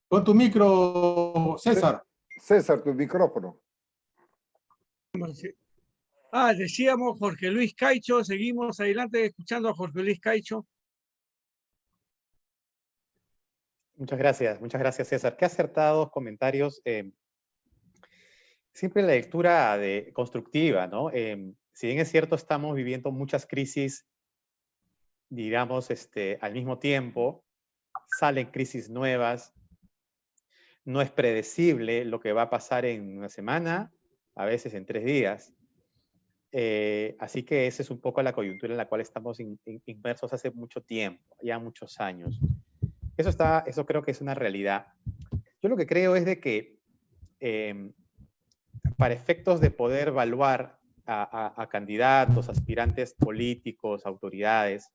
Con tu micro, César. César, tu micrófono. Decíamos Jorge Luis Caicho, seguimos adelante escuchando a Jorge Luis Caicho. Muchas gracias César. Qué acertados comentarios. Siempre la lectura constructiva, ¿no? Si bien es cierto, estamos viviendo muchas crisis, digamos, al mismo tiempo, salen crisis nuevas, no es predecible lo que va a pasar en una semana, a veces en 3 días. Así que esa es un poco la coyuntura en la cual estamos inmersos hace mucho tiempo, ya muchos años. Eso creo que es una realidad. Yo lo que creo es de que para efectos de poder evaluar a candidatos, aspirantes políticos, autoridades,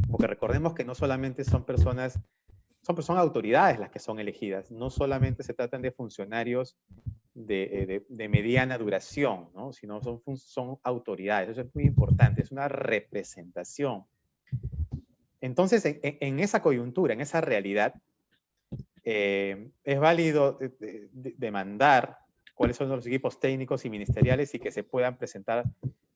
porque recordemos que no solamente son autoridades las que son elegidas, no solamente se tratan de funcionarios de mediana duración, ¿no? Sino son autoridades. Eso es muy importante, es una representación. Entonces, en esa coyuntura, en esa realidad, es válido demandar cuáles son los equipos técnicos y ministeriales y que se puedan presentar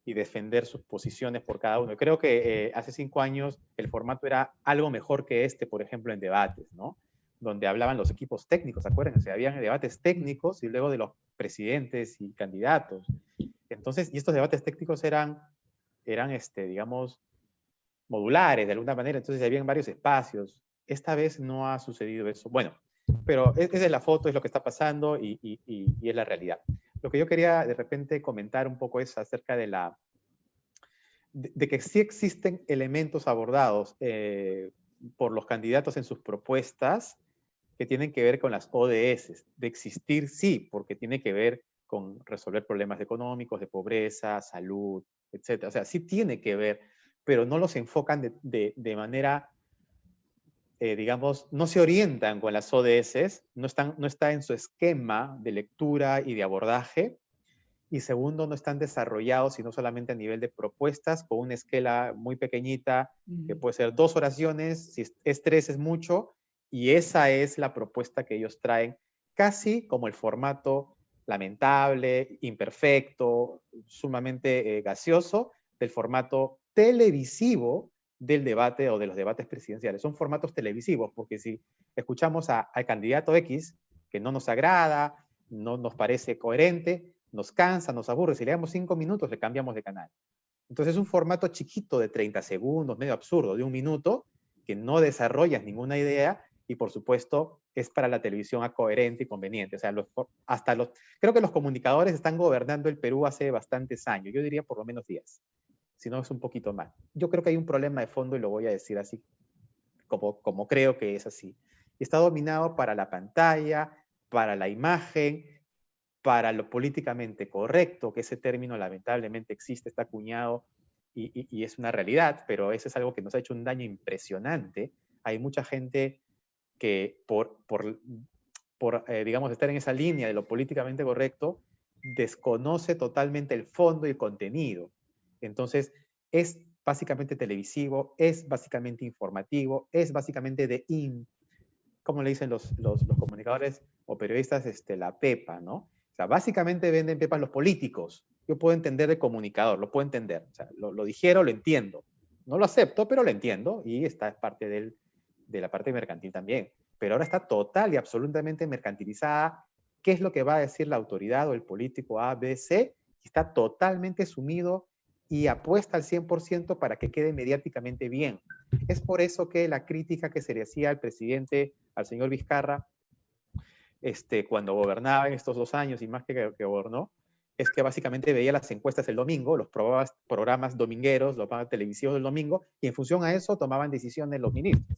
y defender sus posiciones por cada uno. Creo que hace 5 años el formato era algo mejor que por ejemplo, en debates, ¿no? Donde hablaban los equipos técnicos, ¿se acuerdan? O sea, habían debates técnicos y luego de los presidentes y candidatos. Entonces, y estos debates técnicos eran digamos, modulares de alguna manera, entonces habían varios espacios. Esta vez no ha sucedido eso. Bueno, pero esa es la foto, es lo que está pasando y es la realidad. Lo que yo quería de repente comentar un poco es acerca de que sí existen elementos abordados por los candidatos en sus propuestas que tienen que ver con las ODS. De existir, sí, porque tiene que ver con resolver problemas económicos, de pobreza, salud, etc. O sea, sí tiene que ver, pero no los enfocan de manera, digamos, no se orientan con las ODS, no está en su esquema de lectura y de abordaje, y segundo, no están desarrollados, sino solamente a nivel de propuestas, con una escala muy pequeñita, que puede ser 2 oraciones, si es 3 es mucho, y esa es la propuesta que ellos traen, casi como el formato lamentable, imperfecto, sumamente gaseoso, del formato televisivo del debate o de los debates presidenciales. Son formatos televisivos, porque si escuchamos al candidato X, que no nos agrada, no nos parece coherente, nos cansa, nos aburre, si le damos 5 minutos le cambiamos de canal. Entonces es un formato chiquito de 30 segundos, medio absurdo, de 1 minuto, que no desarrollas ninguna idea y por supuesto es para la televisión coherente y conveniente. O sea, creo que los comunicadores están gobernando el Perú hace bastantes años, yo diría por lo menos 10, si no es un poquito más. Yo creo que hay un problema de fondo y lo voy a decir así, como creo que es así. Está dominado para la pantalla, para la imagen, para lo políticamente correcto, que ese término lamentablemente existe, está acuñado y es una realidad, pero eso es algo que nos ha hecho un daño impresionante. Hay mucha gente que por digamos, estar en esa línea de lo políticamente correcto, desconoce totalmente el fondo y el contenido. Entonces, es básicamente televisivo, es básicamente informativo, es básicamente como le dicen los comunicadores o periodistas, la pepa, ¿no? O sea, básicamente venden pepas los políticos. Yo puedo entender el comunicador, lo puedo entender. O sea, lo digiero, lo entiendo. No lo acepto, pero lo entiendo y está parte de la parte mercantil también. Pero ahora está total y absolutamente mercantilizada. ¿Qué es lo que va a decir la autoridad o el político A, B, C? Está totalmente sumido y apuesta al 100% para que quede mediáticamente bien. Es por eso que la crítica que se le hacía al presidente, al señor Vizcarra, cuando gobernaba en estos 2 años y más que gobernó, es que básicamente veía las encuestas el domingo, los programas domingueros, los programas televisivos del domingo, y en función a eso tomaban decisiones los ministros.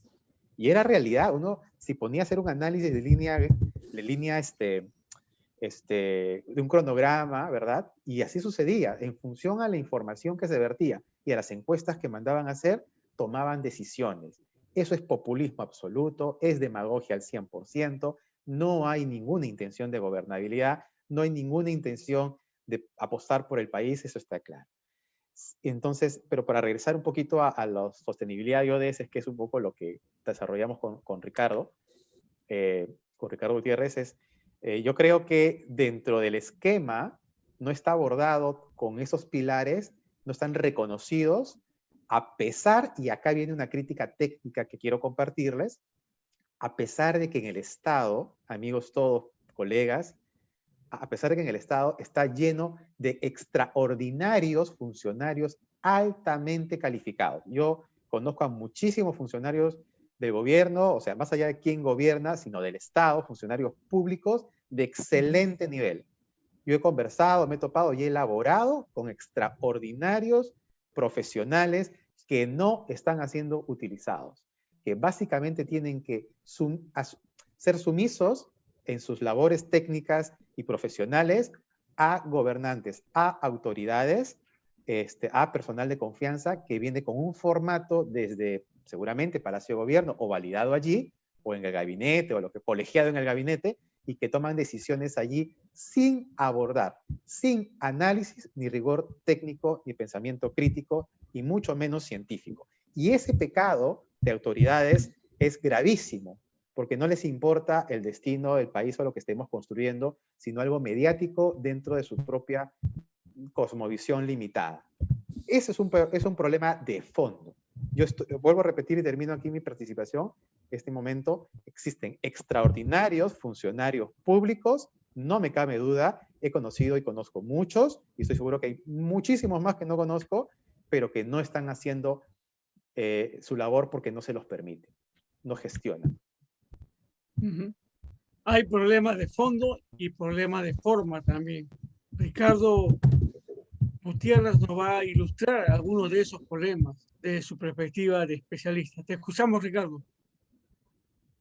Y era realidad, uno, si ponía a hacer un análisis de línea de un cronograma, ¿verdad? Y así sucedía, en función a la información que se vertía y a las encuestas que mandaban a hacer, tomaban decisiones. Eso es populismo absoluto, es demagogia al 100%, no hay ninguna intención de gobernabilidad, no hay ninguna intención de apostar por el país, eso está claro. Entonces, pero para regresar un poquito a la sostenibilidad de ODS, que es un poco lo que desarrollamos con Ricardo Gutiérrez, yo creo que dentro del esquema no está abordado con esos pilares, no están reconocidos, a pesar, y acá viene una crítica técnica que quiero compartirles, a pesar de que en el Estado, amigos todos, colegas, a pesar de que en el Estado está lleno de extraordinarios funcionarios altamente calificados. Yo conozco a muchísimos funcionarios del gobierno, o sea, más allá de quién gobierna, sino del Estado, funcionarios públicos de excelente nivel. Yo he conversado, me he topado y he elaborado con extraordinarios profesionales que no están siendo utilizados, que básicamente tienen que ser sumisos en sus labores técnicas y profesionales a gobernantes, a autoridades, a personal de confianza que viene con un formato desde seguramente Palacio de Gobierno o validado allí, o en el gabinete, o lo que colegiado en el gabinete, y que toman decisiones allí sin abordar, sin análisis, ni rigor técnico, ni pensamiento crítico, y mucho menos científico. Y ese pecado de autoridades es gravísimo, porque no les importa el destino del país o lo que estemos construyendo, sino algo mediático dentro de su propia cosmovisión limitada. Ese es un problema de fondo. Vuelvo a repetir y termino aquí mi participación. En este momento existen extraordinarios funcionarios públicos, no me cabe duda, he conocido y conozco muchos, y estoy seguro que hay muchísimos más que no conozco, pero que no están haciendo su labor porque no se los permite, no gestionan. Hay problemas de fondo y problemas de forma también. Ricardo Gutiérrez nos va a ilustrar algunos de esos problemas desde su perspectiva de especialista. Te escuchamos, Ricardo.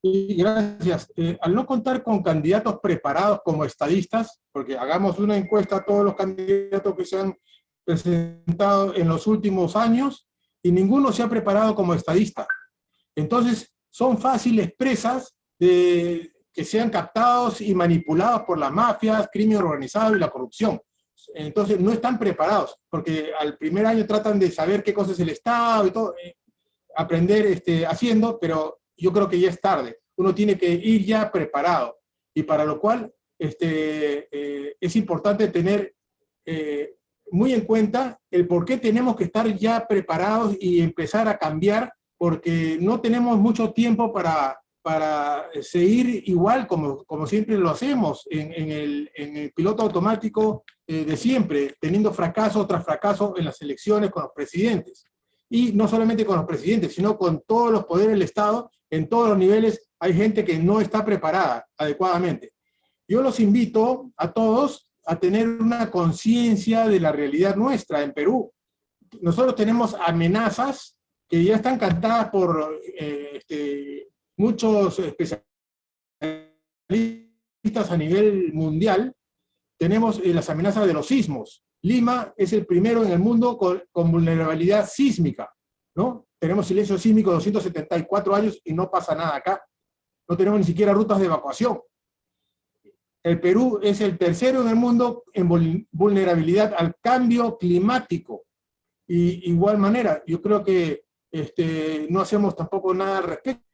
Y gracias. Al no contar con candidatos preparados como estadistas, porque hagamos una encuesta a todos los candidatos que se han presentado en los últimos años y ninguno se ha preparado como estadista. Entonces, son fáciles presas de que sean captados y manipulados por las mafias, crimen organizado y la corrupción. Entonces, no están preparados, porque al primer año tratan de saber qué cosa es el Estado y todo, aprender haciendo, pero yo creo que ya es tarde. Uno tiene que ir ya preparado, y para lo cual es importante tener muy en cuenta el por qué tenemos que estar ya preparados y empezar a cambiar, porque no tenemos mucho tiempo para seguir igual como siempre lo hacemos en el piloto automático de siempre, teniendo fracaso tras fracaso en las elecciones con los presidentes. Y no solamente con los presidentes, sino con todos los poderes del Estado, en todos los niveles hay gente que no está preparada adecuadamente. Yo los invito a todos a tener una conciencia de la realidad nuestra en Perú. Nosotros tenemos amenazas que ya están cantadas por muchos especialistas a nivel mundial. Tenemos las amenazas de los sismos. Lima es el primero en el mundo con vulnerabilidad sísmica, ¿no? Tenemos silencio sísmico 274 años y no pasa nada acá. No tenemos ni siquiera rutas de evacuación. El Perú es el tercero en el mundo en vulnerabilidad al cambio climático. Y igual manera, yo creo que no hacemos tampoco nada al respecto.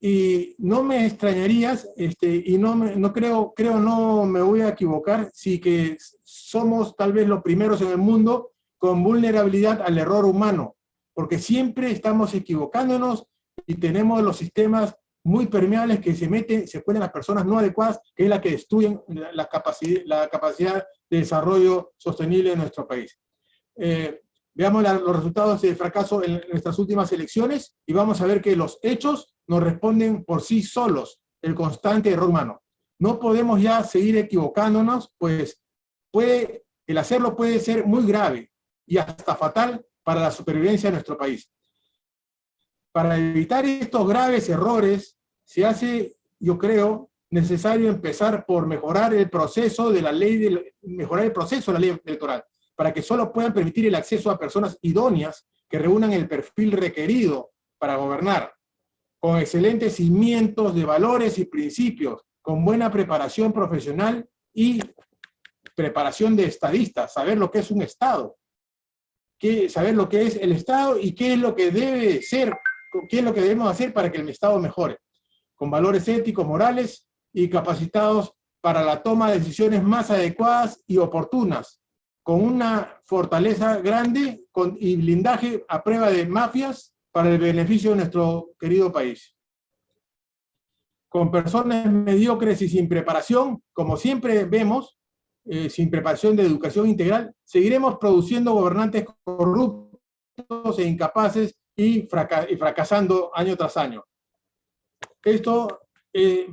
Y no me extrañarías, y no me voy a equivocar, si que somos tal vez los primeros en el mundo con vulnerabilidad al error humano, porque siempre estamos equivocándonos y tenemos los sistemas muy permeables que se ponen las personas no adecuadas, que es la que destruyen la capacidad de desarrollo sostenible de nuestro país. Veamos los resultados del fracaso en nuestras últimas elecciones y vamos a ver que los hechos nos responden por sí solos, el constante error humano. No podemos ya seguir equivocándonos, pues el hacerlo puede ser muy grave y hasta fatal para la supervivencia de nuestro país. Para evitar estos graves errores, se hace, yo creo, necesario empezar por mejorar el proceso de la ley electoral, para que solo puedan permitir el acceso a personas idóneas que reúnan el perfil requerido para gobernar, con excelentes cimientos de valores y principios, con buena preparación profesional y preparación de estadistas, saber lo que es un Estado, saber lo que es el Estado y qué es lo que debe ser, qué es lo que debemos hacer para que el Estado mejore, con valores éticos, morales y capacitados para la toma de decisiones más adecuadas y oportunas, con una fortaleza grande y blindaje a prueba de mafias para el beneficio de nuestro querido país. Con personas mediocres y sin preparación, como siempre vemos, sin preparación de educación integral, seguiremos produciendo gobernantes corruptos e incapaces y fracasando año tras año. Esto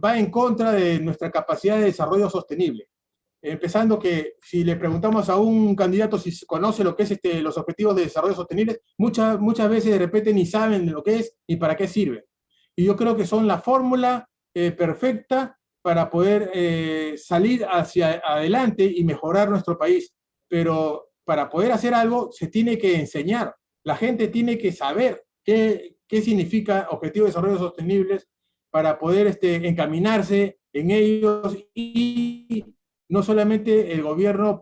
va en contra de nuestra capacidad de desarrollo sostenible. Empezando que si le preguntamos a un candidato si conoce lo que es los objetivos de desarrollo sostenible, muchas veces de repente ni saben lo que es ni para qué sirve. Y yo creo que son la fórmula perfecta para poder salir hacia adelante y mejorar nuestro país. Pero para poder hacer algo se tiene que enseñar. La gente tiene que saber qué significa objetivo de desarrollo sostenible para poder encaminarse en ellos, y no solamente el gobierno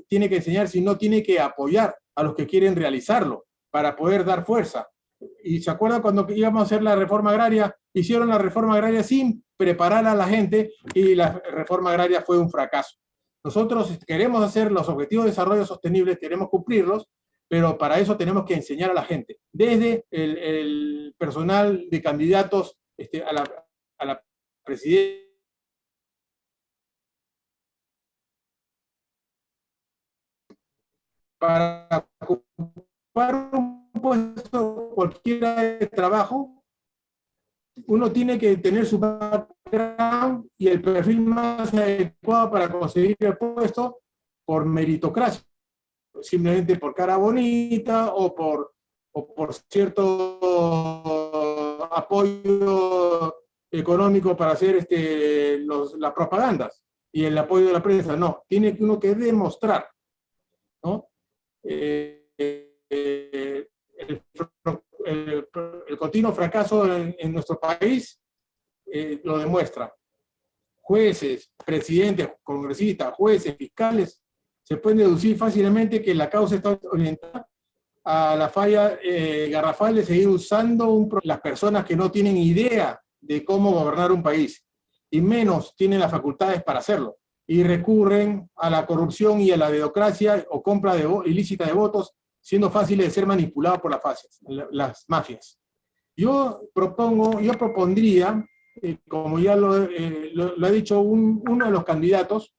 tiene que enseñar, sino tiene que apoyar a los que quieren realizarlo para poder dar fuerza. Y se acuerdan cuando íbamos a hacer la reforma agraria, hicieron la reforma agraria sin preparar a la gente y la reforma agraria fue un fracaso. Nosotros queremos hacer los objetivos de desarrollo sostenible, queremos cumplirlos, pero para eso tenemos que enseñar a la gente, desde el personal de candidatos a la presidencia, para ocupar un puesto cualquiera de trabajo, uno tiene que tener su background y el perfil más adecuado para conseguir el puesto por meritocracia, simplemente por cara bonita o por cierto apoyo económico para hacer las propagandas y el apoyo de la prensa. No, tiene uno que demostrar, ¿no? El continuo fracaso en nuestro país lo demuestra. Jueces, presidentes, congresistas, jueces, fiscales, se puede deducir fácilmente que la causa está orientada a la falla garrafal de seguir usando las personas que no tienen idea de cómo gobernar un país, y menos tienen las facultades para hacerlo, y recurren a la corrupción y a la dedocracia o compra ilícita de votos, siendo fáciles de ser manipulados por las mafias. Yo propondría, como ya lo ha dicho uno de los candidatos,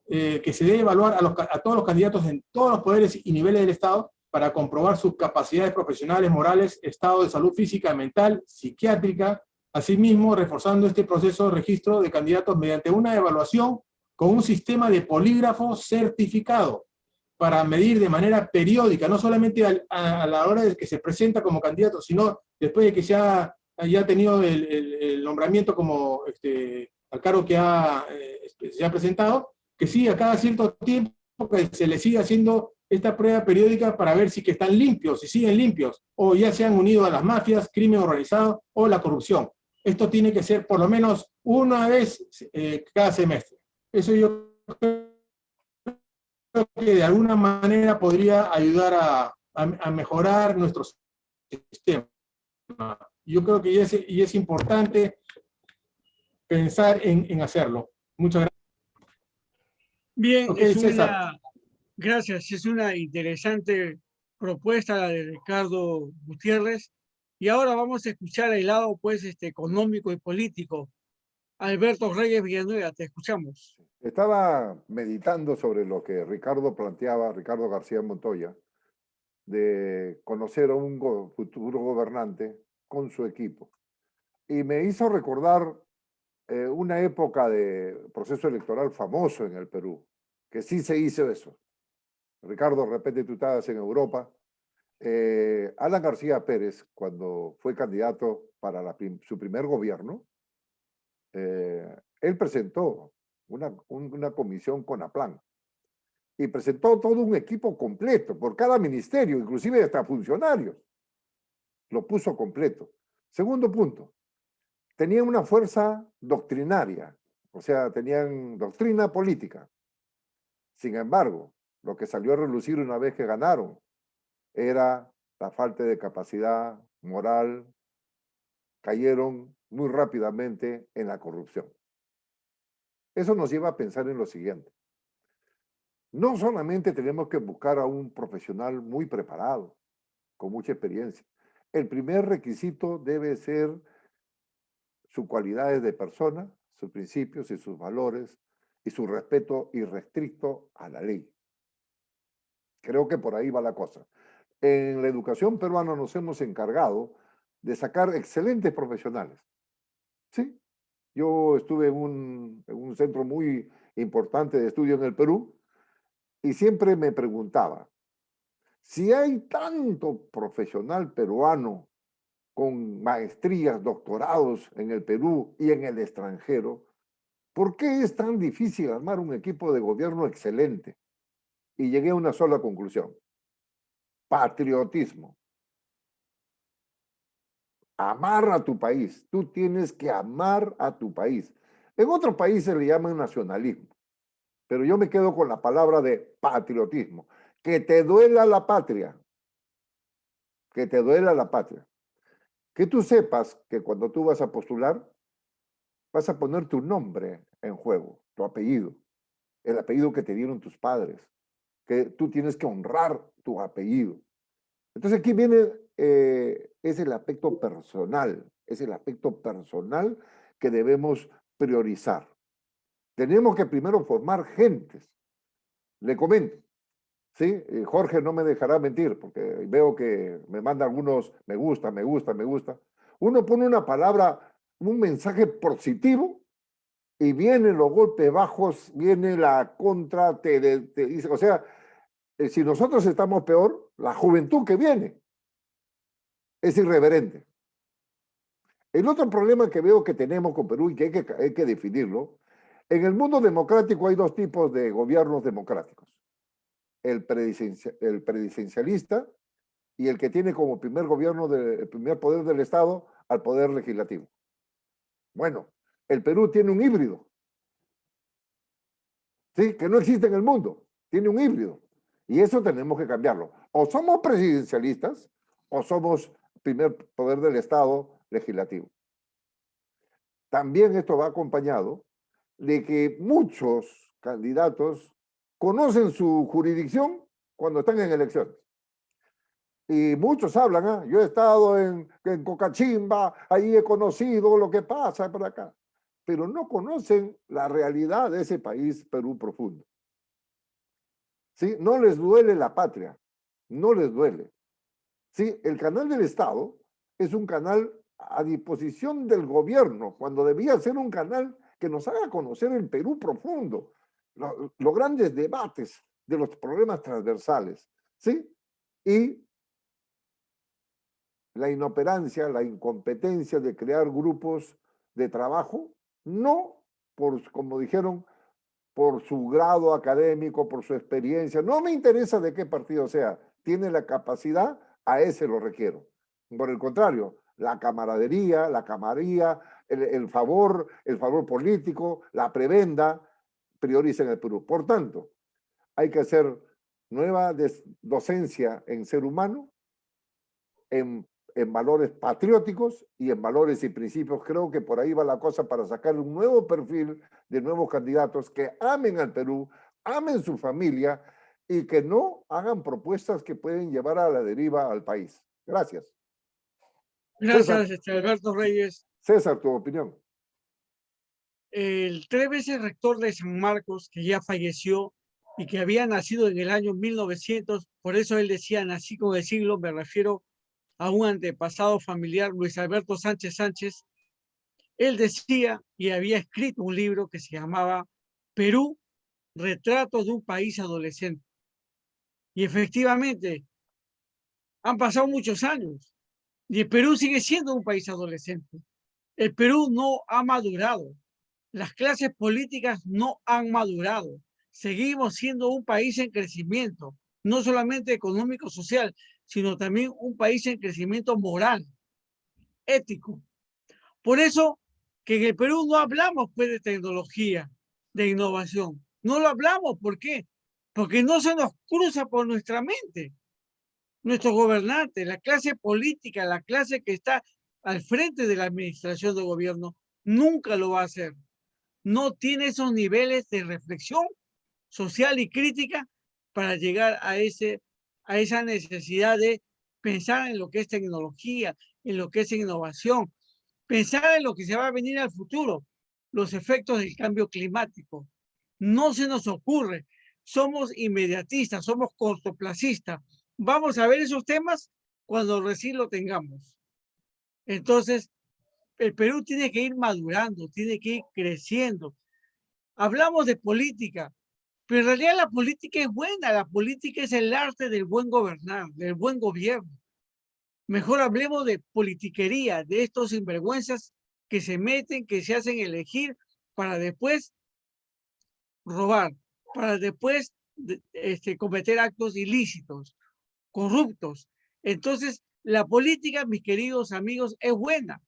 que se debe evaluar a todos los candidatos en todos los poderes y niveles del Estado para comprobar sus capacidades profesionales, morales, estado de salud física, mental, psiquiátrica, asimismo reforzando este proceso de registro de candidatos mediante una evaluación con un sistema de polígrafo certificado para medir de manera periódica, no solamente a la hora de que se presenta como candidato, sino después de que se haya tenido el nombramiento como al cargo que se ha presentado, que sí, a cada cierto tiempo que se le siga haciendo esta prueba periódica para ver si que están limpios, si siguen limpios, o ya se han unido a las mafias, crimen organizado o la corrupción. Esto tiene que ser por lo menos una vez cada semestre. Eso yo creo que de alguna manera podría ayudar a mejorar nuestro sistema. Yo creo que es importante pensar en hacerlo. Muchas gracias. Bien, Okay, César. Gracias. Es una interesante propuesta la de Ricardo Gutiérrez. Y ahora vamos a escuchar el lado pues, económico y político. Alberto Reyes Villanueva, te escuchamos. Estaba meditando sobre lo que Ricardo planteaba, Ricardo García Montoya, de conocer a un futuro gobernante con su equipo. Y me hizo recordar una época de proceso electoral famoso en el Perú, que sí se hizo eso. Ricardo, de repente tú estabas en Europa. Alan García Pérez, cuando fue candidato para su primer gobierno, él presentó una comisión CONAPLAN y presentó todo un equipo completo por cada ministerio, inclusive hasta funcionarios. Lo puso completo. Segundo punto, tenían una fuerza doctrinaria, o sea, tenían doctrina política. Sin embargo, lo que salió a relucir una vez que ganaron era la falta de capacidad moral, cayeron muy rápidamente en la corrupción. Eso nos lleva a pensar en lo siguiente. No solamente tenemos que buscar a un profesional muy preparado, con mucha experiencia. El primer requisito debe ser sus cualidades de persona, sus principios y sus valores y su respeto irrestricto a la ley. Creo que por ahí va la cosa. En la educación peruana nos hemos encargado de sacar excelentes profesionales. Sí, yo estuve en un centro muy importante de estudio en el Perú y siempre me preguntaba, si hay tanto profesional peruano con maestrías, doctorados en el Perú y en el extranjero, ¿por qué es tan difícil armar un equipo de gobierno excelente? Y llegué a una sola conclusión. Patriotismo. Amar a tu país. Tú tienes que amar a tu país. En otros países le llaman nacionalismo, pero yo me quedo con la palabra de patriotismo. Que te duela la patria. Que te duela la patria. Que tú sepas que cuando tú vas a postular, vas a poner tu nombre en juego, tu apellido, el apellido que te dieron tus padres, que tú tienes que honrar tu apellido. Entonces aquí viene, es el aspecto personal que debemos priorizar. Tenemos que primero formar gentes. Le comento, ¿sí? Jorge no me dejará mentir, porque veo que me manda algunos me gusta, me gusta, me gusta. Uno pone una palabra, un mensaje positivo, y vienen los golpes bajos, viene la contra, te dice, o sea, si nosotros estamos peor, la juventud que viene es irreverente. El otro problema que veo que tenemos con Perú y que hay que definirlo, en el mundo democrático hay dos tipos de gobiernos democráticos. El presidencialista y el que tiene como primer gobierno, el primer poder del Estado al poder legislativo. Bueno, el Perú tiene un híbrido, ¿sí? Que no existe en el mundo, tiene un híbrido. Y eso tenemos que cambiarlo. O somos presidencialistas o somos primer poder del Estado legislativo. También esto va acompañado de que muchos candidatos conocen su jurisdicción cuando están en elecciones. Y muchos hablan, yo he estado en Cocachimba, ahí he conocido lo que pasa por acá, pero no conocen la realidad de ese país, Perú profundo. ¿Sí? No les duele la patria, no les duele. ¿Sí? El canal del Estado es un canal a disposición del gobierno, cuando debía ser un canal que nos haga conocer el Perú profundo, los grandes debates de los problemas transversales, ¿sí? Y la inoperancia, la incompetencia de crear grupos de trabajo, no por, como dijeron, por su grado académico, por su experiencia, no me interesa de qué partido sea, tiene la capacidad, a ese lo requiero. Por el contrario, la camaradería, el favor político, la prebenda, prioricen el Perú. Por tanto, hay que hacer nueva docencia en ser humano, en valores patrióticos y en valores y principios. Creo que por ahí va la cosa para sacar un nuevo perfil de nuevos candidatos que amen al Perú, amen su familia y que no hagan propuestas que pueden llevar a la deriva al país. Gracias. Gracias, Alberto Reyes. César, tu opinión. El 3 veces rector de San Marcos, que ya falleció, y que había nacido en el año 1900, por eso él decía, nací con el siglo, me refiero a un antepasado familiar, Luis Alberto Sánchez Sánchez. Él decía y había escrito un libro que se llamaba Perú, retrato de un país adolescente. Y efectivamente, han pasado muchos años y el Perú sigue siendo un país adolescente. El Perú no ha madurado. Las clases políticas no han madurado. Seguimos siendo un país en crecimiento, no solamente económico, social, sino también un país en crecimiento moral, ético. Por eso que en el Perú no hablamos pues de tecnología, de innovación. No lo hablamos. ¿Por qué? Porque no se nos cruza por nuestra mente. Nuestros gobernantes, la clase política, la clase que está al frente de la administración de gobierno, nunca lo va a hacer. No tiene esos niveles de reflexión social y crítica para llegar a esa necesidad de pensar en lo que es tecnología, en lo que es innovación, pensar en lo que se va a venir al futuro, los efectos del cambio climático. No se nos ocurre. Somos inmediatistas, somos cortoplacistas. Vamos a ver esos temas cuando recién lo tengamos. Entonces, el Perú tiene que ir madurando, tiene que ir creciendo. Hablamos de política, pero en realidad la política es buena, la política es el arte del buen gobernar, del buen gobierno. Mejor hablemos de politiquería, de estos sinvergüenzas que se meten, que se hacen elegir para después robar, para después cometer actos ilícitos, corruptos. Entonces, la política, mis queridos amigos, es buena.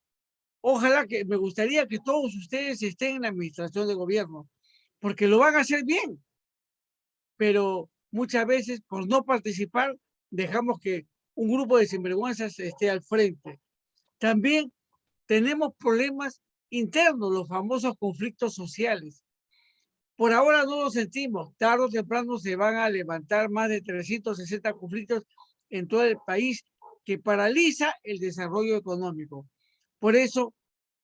Ojalá que me gustaría que todos ustedes estén en la administración de gobierno, porque lo van a hacer bien. Pero muchas veces, por no participar, dejamos que un grupo de sinvergüenzas esté al frente. También tenemos problemas internos, los famosos conflictos sociales. Por ahora no lo sentimos. Tarde o temprano se van a levantar más de 360 conflictos en todo el país que paraliza el desarrollo económico. Por eso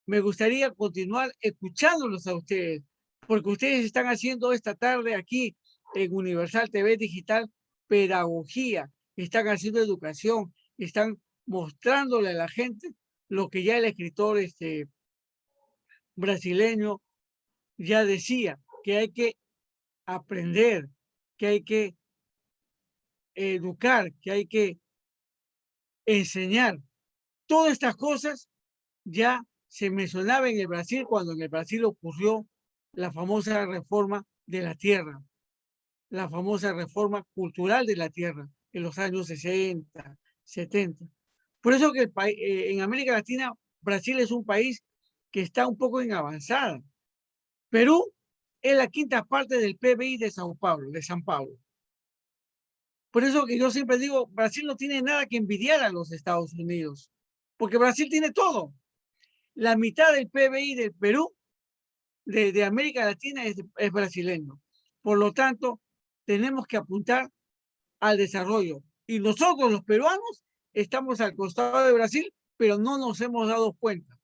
me gustaría continuar escuchándolos a ustedes, porque ustedes están haciendo esta tarde aquí en Universal TV Digital pedagogía, están haciendo educación, están mostrándole a la gente lo que ya el escritor brasileño ya decía, que hay que aprender, que hay que educar, que hay que enseñar. Todas estas cosas ya se mencionaba en el Brasil cuando en el Brasil ocurrió la famosa reforma de la tierra, la famosa reforma cultural de la tierra en los años 60, 70. Por eso que en América Latina, Brasil es un país que está un poco en avanzada. Perú es la quinta parte del PBI de Sao Paulo, de San Paulo. Por eso que yo siempre digo, Brasil no tiene nada que envidiar a los Estados Unidos, porque Brasil tiene todo. La mitad del PBI del Perú, de América Latina, es brasileño. Por lo tanto, tenemos que apuntar al desarrollo. Y nosotros, los peruanos, estamos al costado de Brasil, pero no nos hemos dado cuenta.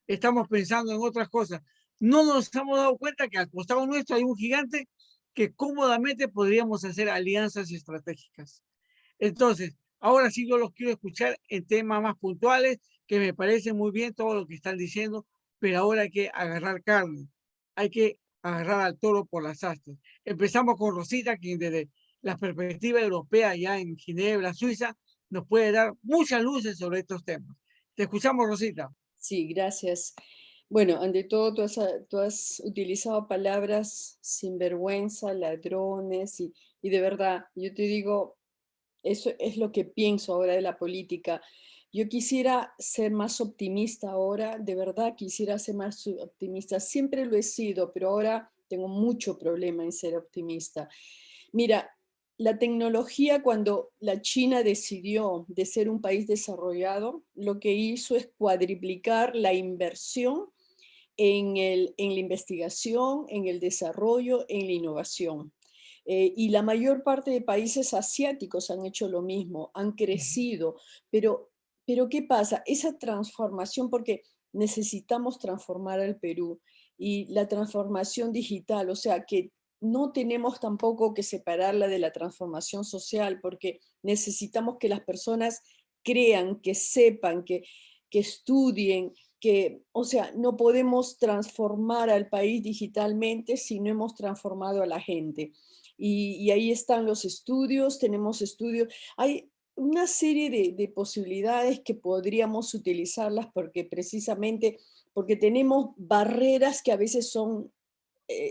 Estamos pensando en otras cosas. No nos hemos dado cuenta que al costado nuestro hay un gigante que cómodamente podríamos hacer alianzas estratégicas. Entonces, ahora sí yo los quiero escuchar en temas más puntuales, que me parece muy bien todo lo que están diciendo, pero ahora hay que agarrar carne, hay que agarrar al toro por las astas. Empezamos con Rosita, quien desde la perspectiva europea ya en Ginebra, Suiza, nos puede dar muchas luces sobre estos temas. Te escuchamos, Rosita. Sí, gracias. Bueno, ante todo, tú has utilizado palabras sinvergüenza, ladrones, y de verdad, yo te digo, eso es lo que pienso ahora de la política. Yo quisiera ser más optimista ahora, de verdad quisiera ser más optimista. Siempre lo he sido, pero ahora tengo mucho problema en ser optimista. Mira, la tecnología, cuando la China decidió de ser un país desarrollado, lo que hizo es cuadriplicar la inversión en la investigación, en el desarrollo, en la innovación. Y la mayor parte de países asiáticos han hecho lo mismo, han crecido, pero ¿qué pasa? Esa transformación, porque necesitamos transformar al Perú, y la transformación digital, o sea, que no tenemos tampoco que separarla de la transformación social, porque necesitamos que las personas crean, que sepan, que estudien, o sea, no podemos transformar al país digitalmente si no hemos transformado a la gente. Y ahí están los estudios, tenemos estudios, hay una serie de posibilidades que podríamos utilizarlas porque precisamente, porque tenemos barreras que a veces son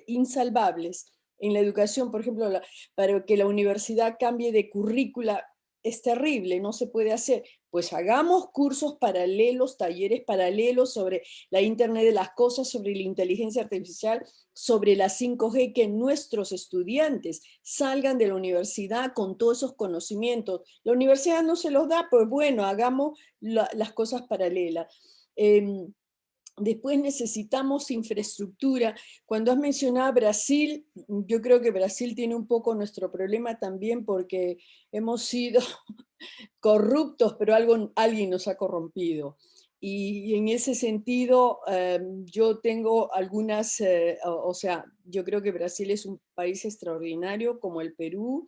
insalvables. En la educación, por ejemplo, para que la universidad cambie de currícula es terrible, no se puede hacer. Pues hagamos cursos paralelos, talleres paralelos sobre la Internet de las cosas, sobre la inteligencia artificial, sobre la 5G, que nuestros estudiantes salgan de la universidad con todos esos conocimientos. La universidad no se los da, pues bueno, hagamos las cosas paralelas. Después necesitamos infraestructura. Cuando has mencionado a Brasil, yo creo que Brasil tiene un poco nuestro problema también porque hemos sido corruptos, pero alguien nos ha corrompido. Y en ese sentido, yo tengo algunas, o sea, yo creo que Brasil es un país extraordinario como el Perú.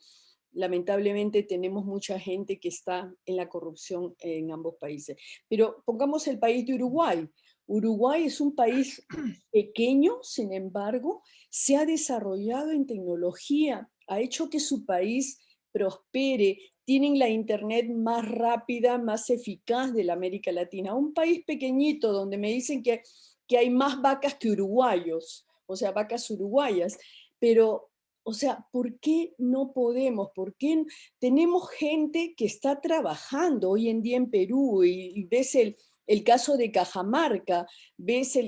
Lamentablemente tenemos mucha gente que está en la corrupción en ambos países. Pero pongamos el país de Uruguay. Uruguay es un país pequeño, sin embargo, se ha desarrollado en tecnología, ha hecho que su país prospere, tienen la internet más rápida, más eficaz de la América Latina. Un país pequeñito donde me dicen que hay más vacas que uruguayos, o sea, vacas uruguayas, pero, o sea, ¿por qué no podemos? ¿Por qué tenemos gente que está trabajando hoy en día en Perú y ves el caso de Cajamarca, ves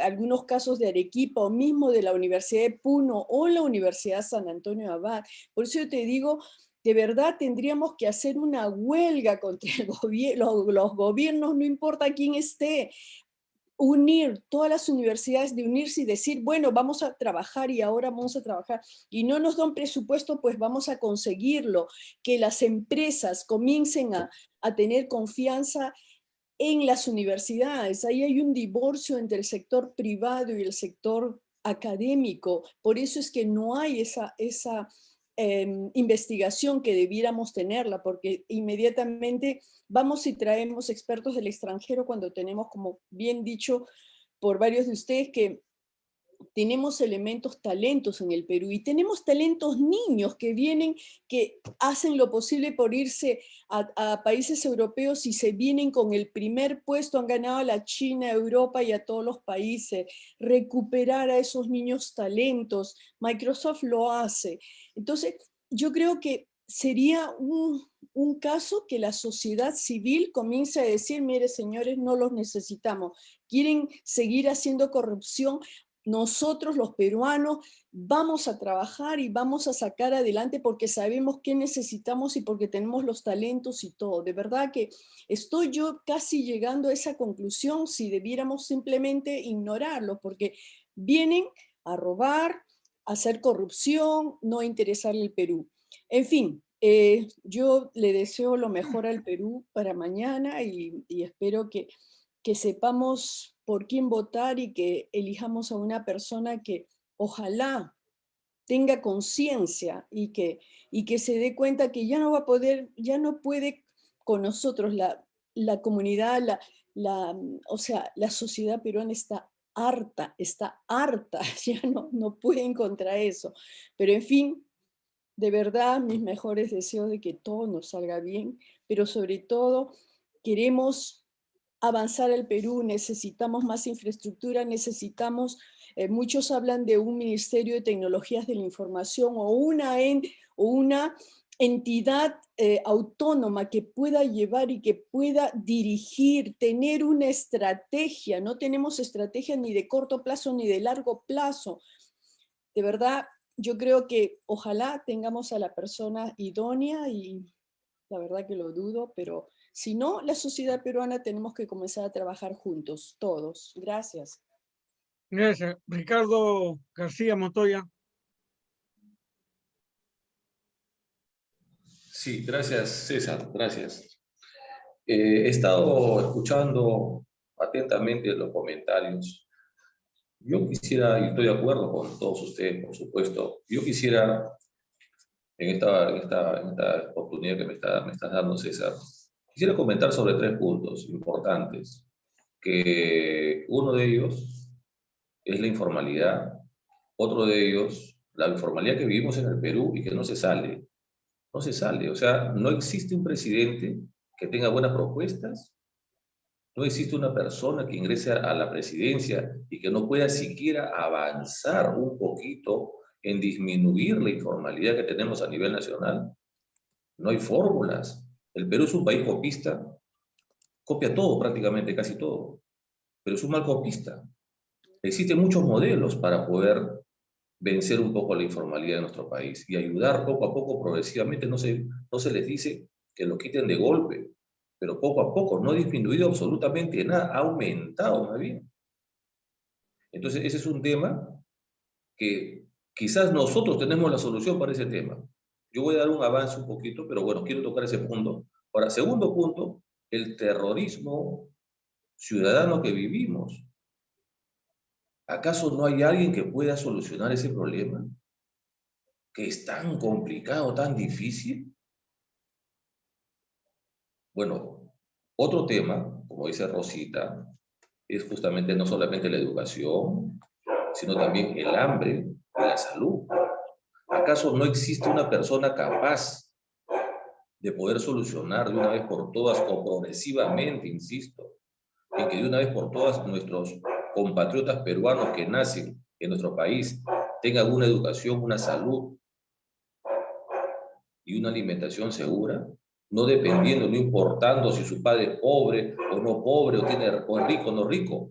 algunos casos de Arequipa o mismo de la Universidad de Puno o la Universidad San Antonio de Abad? Por eso yo te digo, de verdad tendríamos que hacer una huelga contra los gobiernos, no importa quién esté, unir todas las universidades, de unirse y decir, bueno, vamos a trabajar y ahora vamos a trabajar, y no nos dan presupuesto, pues vamos a conseguirlo, que las empresas comiencen a tener confianza en las universidades. Ahí hay un divorcio entre el sector privado y el sector académico. Por eso es que no hay esa investigación que debiéramos tenerla, porque inmediatamente vamos y traemos expertos del extranjero cuando tenemos, como bien dicho por varios de ustedes, que tenemos talentos en el Perú, y tenemos talentos niños que vienen, que hacen lo posible por irse a países europeos y se vienen con el primer puesto, han ganado a la China, a Europa y a todos los países. Recuperar a esos niños talentos, Microsoft lo hace. Entonces, yo creo que sería un caso que la sociedad civil comience a decir, mire señores, no los necesitamos, quieren seguir haciendo corrupción. Nosotros los peruanos vamos a trabajar y vamos a sacar adelante porque sabemos qué necesitamos y porque tenemos los talentos y todo. De verdad que estoy yo casi llegando a esa conclusión si debiéramos simplemente ignorarlo, porque vienen a robar, a hacer corrupción, no a interesarle el Perú. En fin, yo le deseo lo mejor al Perú para mañana y espero que sepamos por quién votar y que elijamos a una persona que ojalá tenga conciencia y que se dé cuenta que ya no va a poder, ya no puede con nosotros. La comunidad, o sea, la sociedad peruana está harta, ya no pueden contra eso. Pero en fin, de verdad, mis mejores deseos de que todo nos salga bien, pero sobre todo queremos avanzar al Perú, necesitamos más infraestructura, necesitamos, muchos hablan de un Ministerio de Tecnologías de la Información o una entidad autónoma que pueda llevar y que pueda dirigir, tener una estrategia. No tenemos estrategia ni de corto plazo ni de largo plazo. De verdad, yo creo que ojalá tengamos a la persona idónea, y la verdad que lo dudo, pero si no, la sociedad peruana tenemos que comenzar a trabajar juntos, todos. Gracias. Gracias. Ricardo García Montoya. Sí, gracias, César, gracias. He estado escuchando atentamente los comentarios Yo quisiera, y estoy de acuerdo con todos ustedes, por supuesto, yo quisiera, en esta oportunidad que me estás dando, César, quisiera comentar sobre 3 puntos importantes, que uno de ellos es la informalidad, otro de ellos, la informalidad que vivimos en el Perú y que no se sale. No se sale, o sea, no existe un presidente que tenga buenas propuestas, no existe una persona que ingrese a la presidencia y que no pueda siquiera avanzar un poquito en disminuir la informalidad que tenemos a nivel nacional. No hay fórmulas. El Perú es un país copista, copia todo prácticamente, casi todo, pero es un mal copista. Existen muchos modelos para poder vencer un poco la informalidad de nuestro país y ayudar poco a poco, progresivamente. No se les dice que lo quiten de golpe, pero poco a poco, no ha disminuido absolutamente nada, ha aumentado más bien. Entonces, ese es un tema que quizás nosotros tenemos la solución para ese tema. Yo voy a dar un avance un poquito, pero bueno, quiero tocar ese punto. Ahora, segundo punto, el terrorismo ciudadano que vivimos. ¿Acaso no hay alguien que pueda solucionar ese problema? ¿Que es tan complicado, tan difícil? Bueno, otro tema, como dice Rosita, es justamente no solamente la educación, sino también el hambre y la salud. ¿Acaso no existe una persona capaz de poder solucionar de una vez por todas o progresivamente, insisto, en que de una vez por todas nuestros compatriotas peruanos que nacen en nuestro país tengan una educación, una salud y una alimentación segura? No dependiendo, no importando si su padre es pobre o no pobre, o es rico o no rico.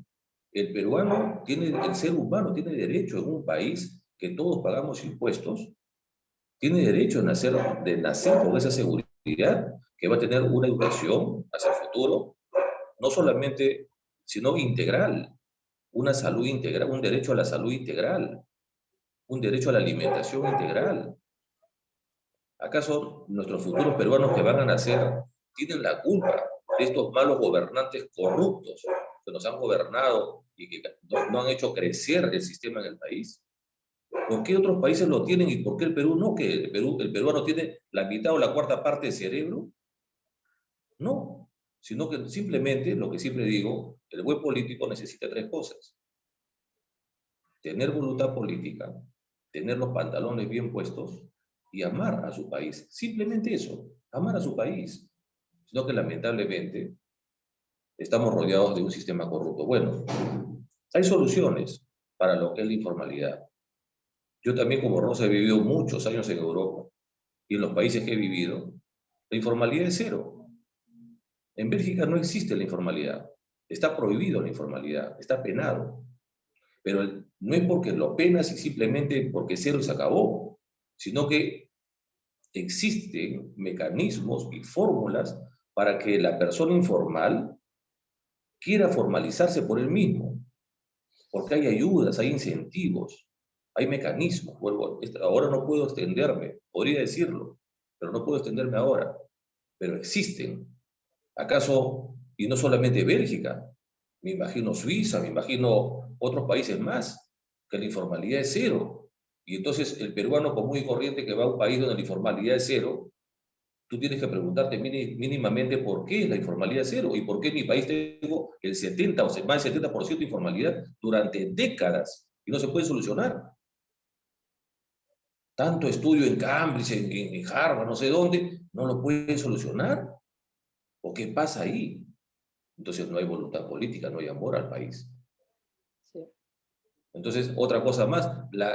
El peruano el ser humano tiene derecho en un país que todos pagamos impuestos, tiene derecho de nacer con esa seguridad que va a tener una educación hacia el futuro, no solamente, sino integral, una salud integral, un derecho a la salud integral, un derecho a la alimentación integral. ¿Acaso nuestros futuros peruanos que van a nacer tienen la culpa de estos malos gobernantes corruptos que nos han gobernado y que no han hecho crecer el sistema en el país? ¿Por qué otros países lo tienen y por qué el Perú no? ¿Que el peruano tiene la mitad o la cuarta parte de cerebro? No, sino que simplemente, lo que siempre digo, el buen político necesita 3 cosas. Tener voluntad política, tener los pantalones bien puestos y amar a su país. Simplemente eso, amar a su país. Sino que lamentablemente estamos rodeados de un sistema corrupto. Bueno, hay soluciones para lo que es la informalidad. Yo también, como Rosa, he vivido muchos años en Europa y en los países que he vivido, la informalidad es 0. En Bélgica no existe la informalidad. Está prohibido la informalidad, está penado. Pero no es porque lo penas y simplemente porque 0 se acabó, sino que existen mecanismos y fórmulas para que la persona informal quiera formalizarse por él mismo. Porque hay ayudas, hay incentivos, hay mecanismos. Ahora no puedo extenderme, podría decirlo, pero no puedo extenderme ahora. Pero existen. ¿Acaso, y no solamente Bélgica, me imagino Suiza, me imagino otros países más, que la informalidad es 0? Y entonces el peruano común y corriente que va a un país donde la informalidad es 0, tú tienes que preguntarte mínimamente por qué la informalidad es 0 y por qué en mi país tengo el 70 o más del 70% de informalidad durante décadas y no se puede solucionar. Tanto estudio en Cambridge, en Harvard, no sé dónde, no lo pueden solucionar. ¿O qué pasa ahí? Entonces no hay voluntad política, no hay amor al país. Sí. Entonces, otra cosa más,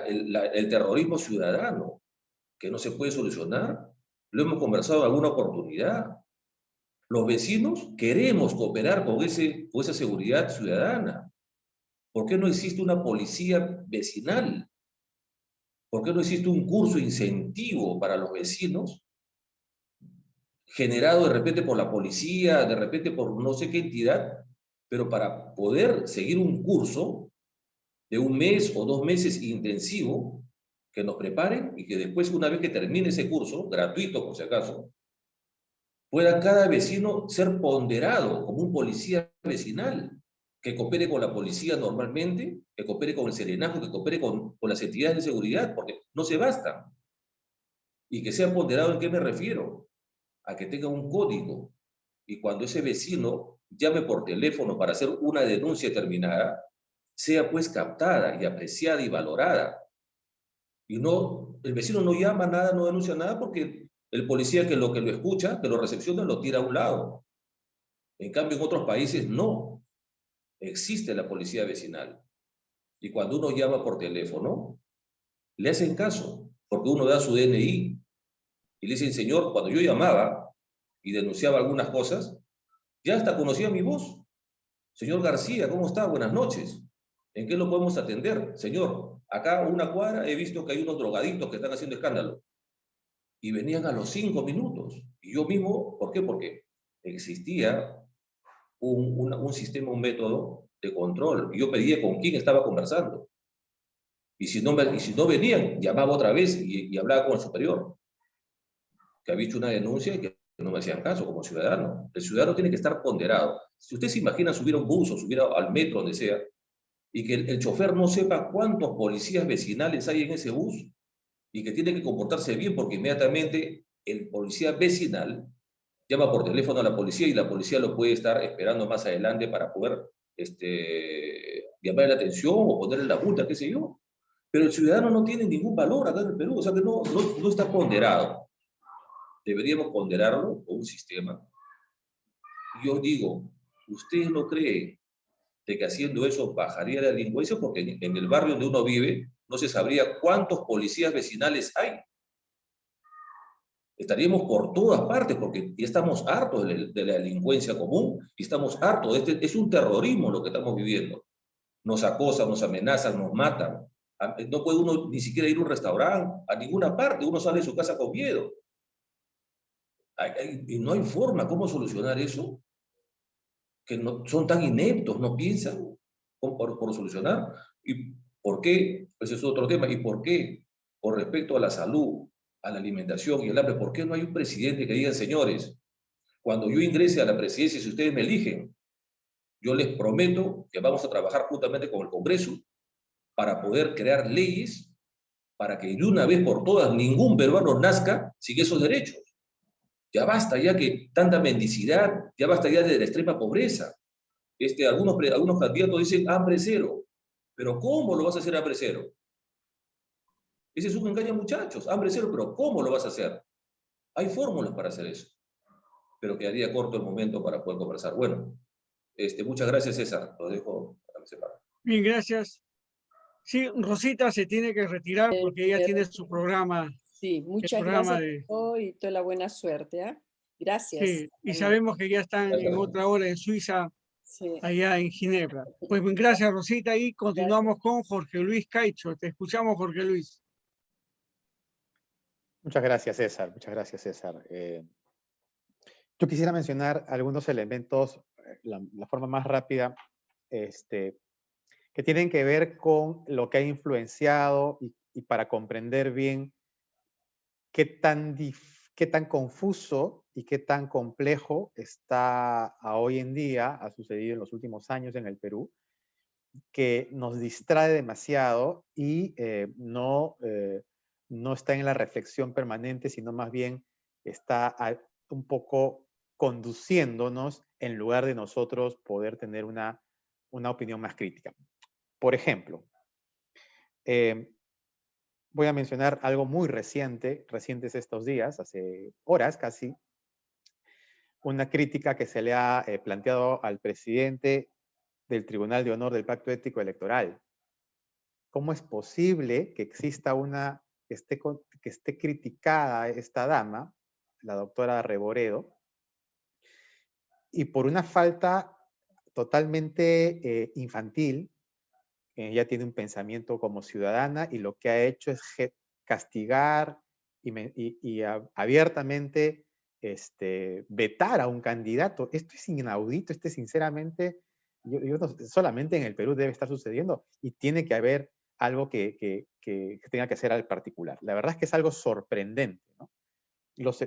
el terrorismo ciudadano, que no se puede solucionar, lo hemos conversado en alguna oportunidad. Los vecinos queremos cooperar con esa seguridad ciudadana. ¿Por qué no existe una policía vecinal? ¿Por qué no existe un curso incentivo para los vecinos generado de repente por la policía, de repente por no sé qué entidad, pero para poder seguir un curso de 1 mes o 2 meses intensivo, que nos preparen y que después, una vez que termine ese curso, gratuito por si acaso, pueda cada vecino ser ponderado como un policía vecinal, que coopere con la policía normalmente, que coopere con el serenazgo, que coopere con las entidades de seguridad, porque no se basta. Y que sea ponderado, ¿en qué me refiero? A que tenga un código. Y cuando ese vecino llame por teléfono para hacer una denuncia determinada, sea pues captada y apreciada y valorada. Y no, el vecino no llama nada, no denuncia nada, porque el policía que lo escucha, que lo recepciona, lo tira a un lado. En cambio, en otros países no. Existe la policía vecinal. Y cuando uno llama por teléfono, le hacen caso, porque uno da su DNI y le dicen, señor, cuando yo llamaba y denunciaba algunas cosas, ya hasta conocía mi voz. Señor García, ¿cómo está? Buenas noches. ¿En qué lo podemos atender? Señor, acá a una cuadra he visto que hay unos drogadictos que están haciendo escándalo. Y venían a los 5 minutos. Y yo mismo, ¿por qué? Porque existía un sistema, un método de control. Y yo pedía con quién estaba conversando. Y si no venían, llamaba otra vez y hablaba con el superior, que había hecho una denuncia y que no me hacían caso como ciudadano. El ciudadano tiene que estar ponderado. Si usted se imagina subir a un bus o subir al metro, donde sea, y que el chofer no sepa cuántos policías vecinales hay en ese bus, y que tiene que comportarse bien porque inmediatamente el policía vecinal llama por teléfono a la policía y la policía lo puede estar esperando más adelante para poder llamarle la atención o ponerle la multa, qué sé yo. Pero el ciudadano no tiene ningún valor acá en el Perú, o sea que no está ponderado. Deberíamos ponderarlo con un sistema. Yo digo, ¿usted no cree de que haciendo eso bajaría la delincuencia? Porque en el barrio donde uno vive no se sabría cuántos policías vecinales hay. Estaríamos por todas partes porque ya estamos hartos de la delincuencia común y estamos hartos. Es un terrorismo lo que estamos viviendo. Nos acosan, nos amenazan, nos matan. No puede uno ni siquiera ir a un restaurante, a ninguna parte. Uno sale de su casa con miedo. Y no hay forma. ¿Cómo solucionar eso? Que no, son tan ineptos, no piensan por solucionar. ¿Y por qué? Ese es otro tema. ¿Y por qué? Con respecto a la salud, a la alimentación y el hambre, ¿por qué no hay un presidente que diga, señores, cuando yo ingrese a la presidencia, si ustedes me eligen, yo les prometo que vamos a trabajar juntamente con el Congreso para poder crear leyes para que de una vez por todas ningún peruano nazca sin esos derechos? Ya basta ya que tanta mendicidad, ya basta ya de la extrema pobreza. Algunos candidatos dicen hambre cero, pero ¿cómo lo vas a hacer hambre cero? Ese es un engaño, muchachos, hambre cero, pero ¿cómo lo vas a hacer? Hay fórmulas para hacer eso, pero quedaría corto el momento para poder conversar. Bueno, muchas gracias, César, lo dejo para que sepa. Bien, gracias. Sí, Rosita se tiene que retirar porque ella tiene su programa. Sí, muchas gracias y toda la buena suerte. ¿eh? Gracias. Sí, y sabemos que ya están en otra hora en Suiza, sí, allá en Ginebra. Pues gracias, Rosita, y continuamos con Jorge Luis Caicho. Te escuchamos, Jorge Luis. Muchas gracias, César. Muchas gracias, César. Yo quisiera mencionar algunos elementos, la forma más rápida, que tienen que ver con lo que ha influenciado y para comprender bien qué tan confuso y qué tan complejo está hoy en día, ha sucedido en los últimos años en el Perú, que nos distrae demasiado y no está en la reflexión permanente, sino más bien está un poco conduciéndonos en lugar de nosotros poder tener una opinión más crítica. Por ejemplo, voy a mencionar algo muy recientes estos días, hace horas casi, una crítica que se le ha planteado al presidente del Tribunal de Honor del Pacto Ético Electoral. ¿Cómo es posible que exista que esté criticada esta dama, la doctora Reboredo, y por una falta totalmente infantil? Ella tiene un pensamiento como ciudadana y lo que ha hecho es castigar y abiertamente vetar a un candidato. Esto es inaudito, sinceramente, solamente en el Perú debe estar sucediendo y tiene que haber algo que tenga que ser al particular. La verdad es que es algo sorprendente, ¿no?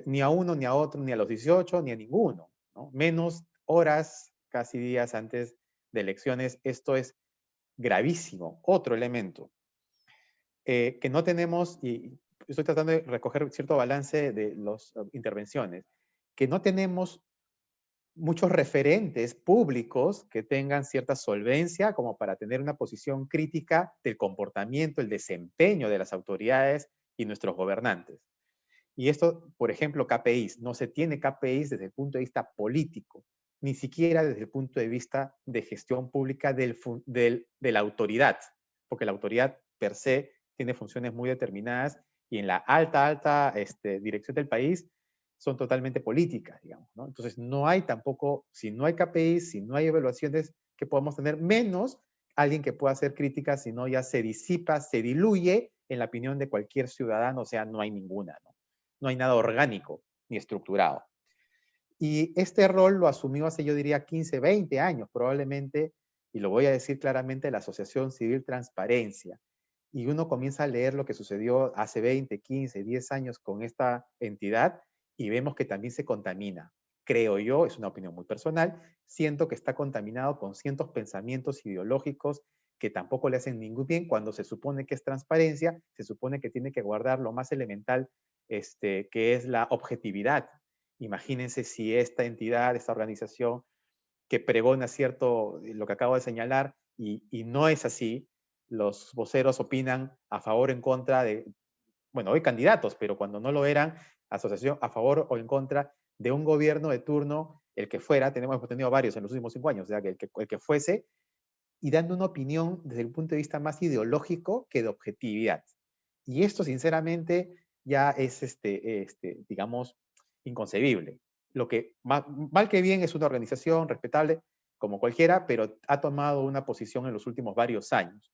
Ni a uno, ni a otro, ni a los 18, ni a ninguno, ¿no? Menos horas, casi días antes de elecciones, esto es gravísimo. Otro elemento, que no tenemos, y estoy tratando de recoger cierto balance de las intervenciones, que no tenemos muchos referentes públicos que tengan cierta solvencia como para tener una posición crítica del comportamiento, el desempeño de las autoridades y nuestros gobernantes. Y esto, por ejemplo, KPIs. No se tiene KPIs desde el punto de vista político, ni siquiera desde el punto de vista de gestión pública de la autoridad, porque la autoridad per se tiene funciones muy determinadas y en la alta dirección del país son totalmente políticas, digamos, ¿no? Entonces, no hay tampoco, si no hay KPIs, si no hay evaluaciones que podamos tener, menos alguien que pueda hacer críticas, si no ya se disipa, se diluye en la opinión de cualquier ciudadano, o sea, no hay ninguna, ¿no? No hay nada orgánico ni estructurado. Y este rol lo asumió hace, yo diría, 15, 20 años probablemente, y lo voy a decir claramente, la Asociación Civil Transparencia. Y uno comienza a leer lo que sucedió hace 20, 15, 10 años con esta entidad y vemos que también se contamina. Creo yo, es una opinión muy personal, siento que está contaminado con ciertos pensamientos ideológicos que tampoco le hacen ningún bien cuando se supone que es transparencia, se supone que tiene que guardar lo más elemental, que es la objetividad. Imagínense si esta entidad, esta organización que pregona cierto, lo que acabo de señalar, y no es así, los voceros opinan a favor o en contra de, bueno, hoy candidatos, pero cuando no lo eran, asociación a favor o en contra de un gobierno de turno, el que fuera, hemos tenido varios en los últimos 5 años, o sea, que el que fuese, y dando una opinión desde el punto de vista más ideológico que de objetividad. Y esto, sinceramente, ya es, digamos, inconcebible. Lo que, mal que bien, es una organización respetable como cualquiera, pero ha tomado una posición en los últimos varios años.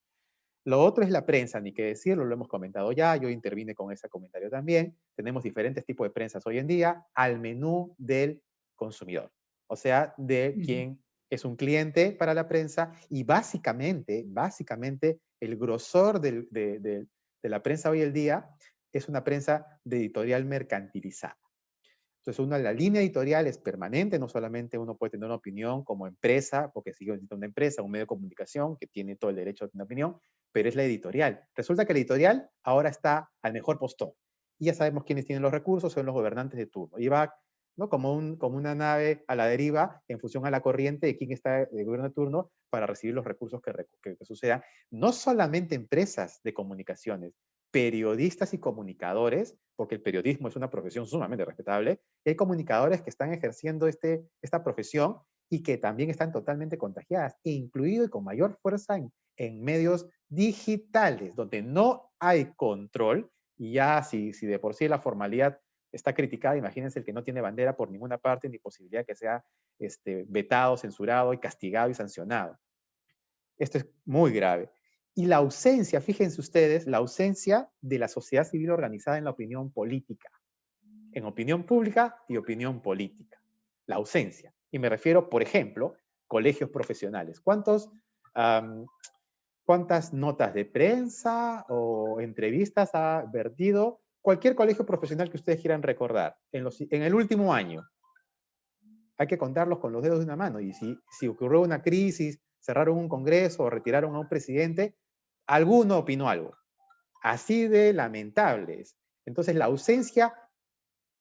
Lo otro es la prensa, ni qué decirlo, lo hemos comentado ya, yo intervine con ese comentario también. Tenemos diferentes tipos de prensas hoy en día al menú del consumidor, o sea, de quien es un cliente para la prensa, y básicamente el grosor de la prensa hoy en día es una prensa de editorial mercantilizada. Entonces, la línea editorial es permanente, no solamente uno puede tener una opinión como empresa, porque sigue siendo una empresa, un medio de comunicación que tiene todo el derecho a tener una opinión, pero es la editorial. Resulta que la editorial ahora está al mejor postor. Y ya sabemos quiénes tienen los recursos, son los gobernantes de turno. Y va, ¿no?, como una nave a la deriva en función a la corriente de quién está de gobierno de turno para recibir los recursos que sucedan. No solamente empresas de comunicaciones, periodistas y comunicadores, porque el periodismo es una profesión sumamente respetable, y hay comunicadores que están ejerciendo esta profesión y que también están totalmente contagiadas, incluido y con mayor fuerza en medios digitales, donde no hay control, y ya si de por sí la formalidad está criticada, imagínense el que no tiene bandera por ninguna parte, ni posibilidad que sea vetado, censurado y castigado y sancionado. Esto es muy grave. Y la ausencia, fíjense ustedes, la ausencia de la sociedad civil organizada en la opinión política, en opinión pública y opinión política. La ausencia. Y me refiero, por ejemplo, colegios profesionales. ¿Cuántas notas de prensa o entrevistas ha vertido cualquier colegio profesional que ustedes quieran recordar en el último año? Hay que contarlos con los dedos de una mano. Y si ocurrió una crisis, cerraron un congreso o retiraron a un presidente, alguno opinó algo. Así de lamentable es. Entonces, la ausencia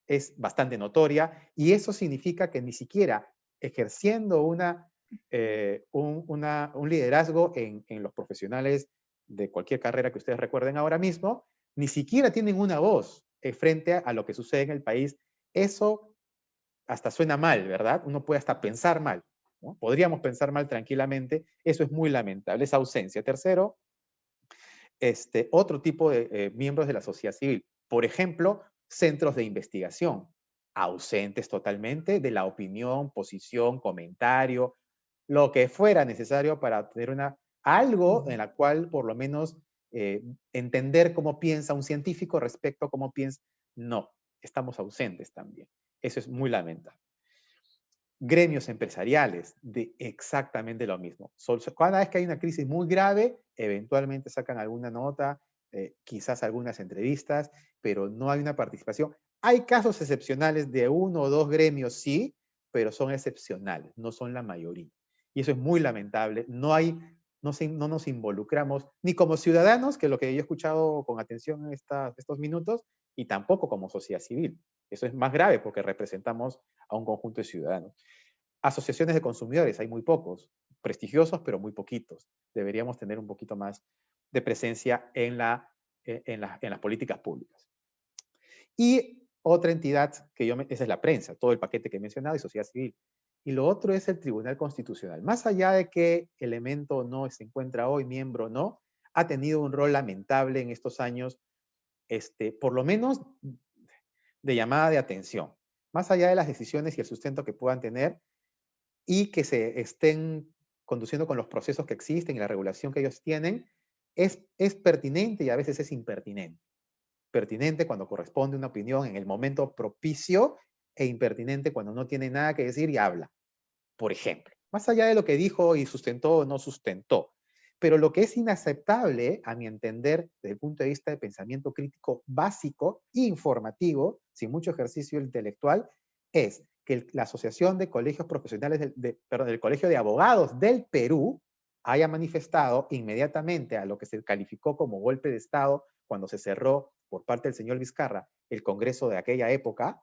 es bastante notoria, y eso significa que ni siquiera ejerciendo un liderazgo en los profesionales de cualquier carrera que ustedes recuerden ahora mismo, ni siquiera tienen una voz frente a lo que sucede en el país. Eso hasta suena mal, ¿verdad? Uno puede hasta pensar mal, ¿no? Podríamos pensar mal tranquilamente. Eso es muy lamentable, esa ausencia. Tercero, otro tipo de miembros de la sociedad civil. Por ejemplo, centros de investigación, ausentes totalmente de la opinión, posición, comentario, lo que fuera necesario para tener algo en la cual por lo menos entender cómo piensa un científico respecto a cómo piensa. No, estamos ausentes también. Eso es muy lamentable. Gremios empresariales, de exactamente lo mismo. Cada vez que hay una crisis muy grave, eventualmente sacan alguna nota, quizás algunas entrevistas, pero no hay una participación. Hay casos excepcionales de 1 o 2 gremios, sí, pero son excepcionales, no son la mayoría. y eso es muy lamentable. No nos involucramos ni como ciudadanos, que es lo que yo he escuchado con atención en estos minutos, y tampoco como sociedad civil. Eso es más grave porque representamos a un conjunto de ciudadanos. Asociaciones de consumidores, hay muy pocos, prestigiosos, pero muy poquitos. Deberíamos tener un poquito más de presencia en las políticas públicas. Y otra entidad esa es la prensa, todo el paquete que he mencionado, y sociedad civil. Y lo otro es el Tribunal Constitucional. Más allá de qué elemento no se encuentra hoy, miembro no, ha tenido un rol lamentable en estos años, por lo menos de llamada de atención. Más allá de las decisiones y el sustento que puedan tener y que se estén conduciendo con los procesos que existen y la regulación que ellos tienen, es pertinente y a veces es impertinente. Pertinente cuando corresponde una opinión en el momento propicio e impertinente cuando no tiene nada que decir y habla, por ejemplo. Más allá de lo que dijo y sustentó o no sustentó. Pero lo que es inaceptable, a mi entender, desde el punto de vista de pensamiento crítico básico, informativo, sin mucho ejercicio intelectual, es que la Asociación de Colegios Profesionales, del Colegio de Abogados del Perú, haya manifestado inmediatamente a lo que se calificó como golpe de Estado cuando se cerró por parte del señor Vizcarra el Congreso de aquella época,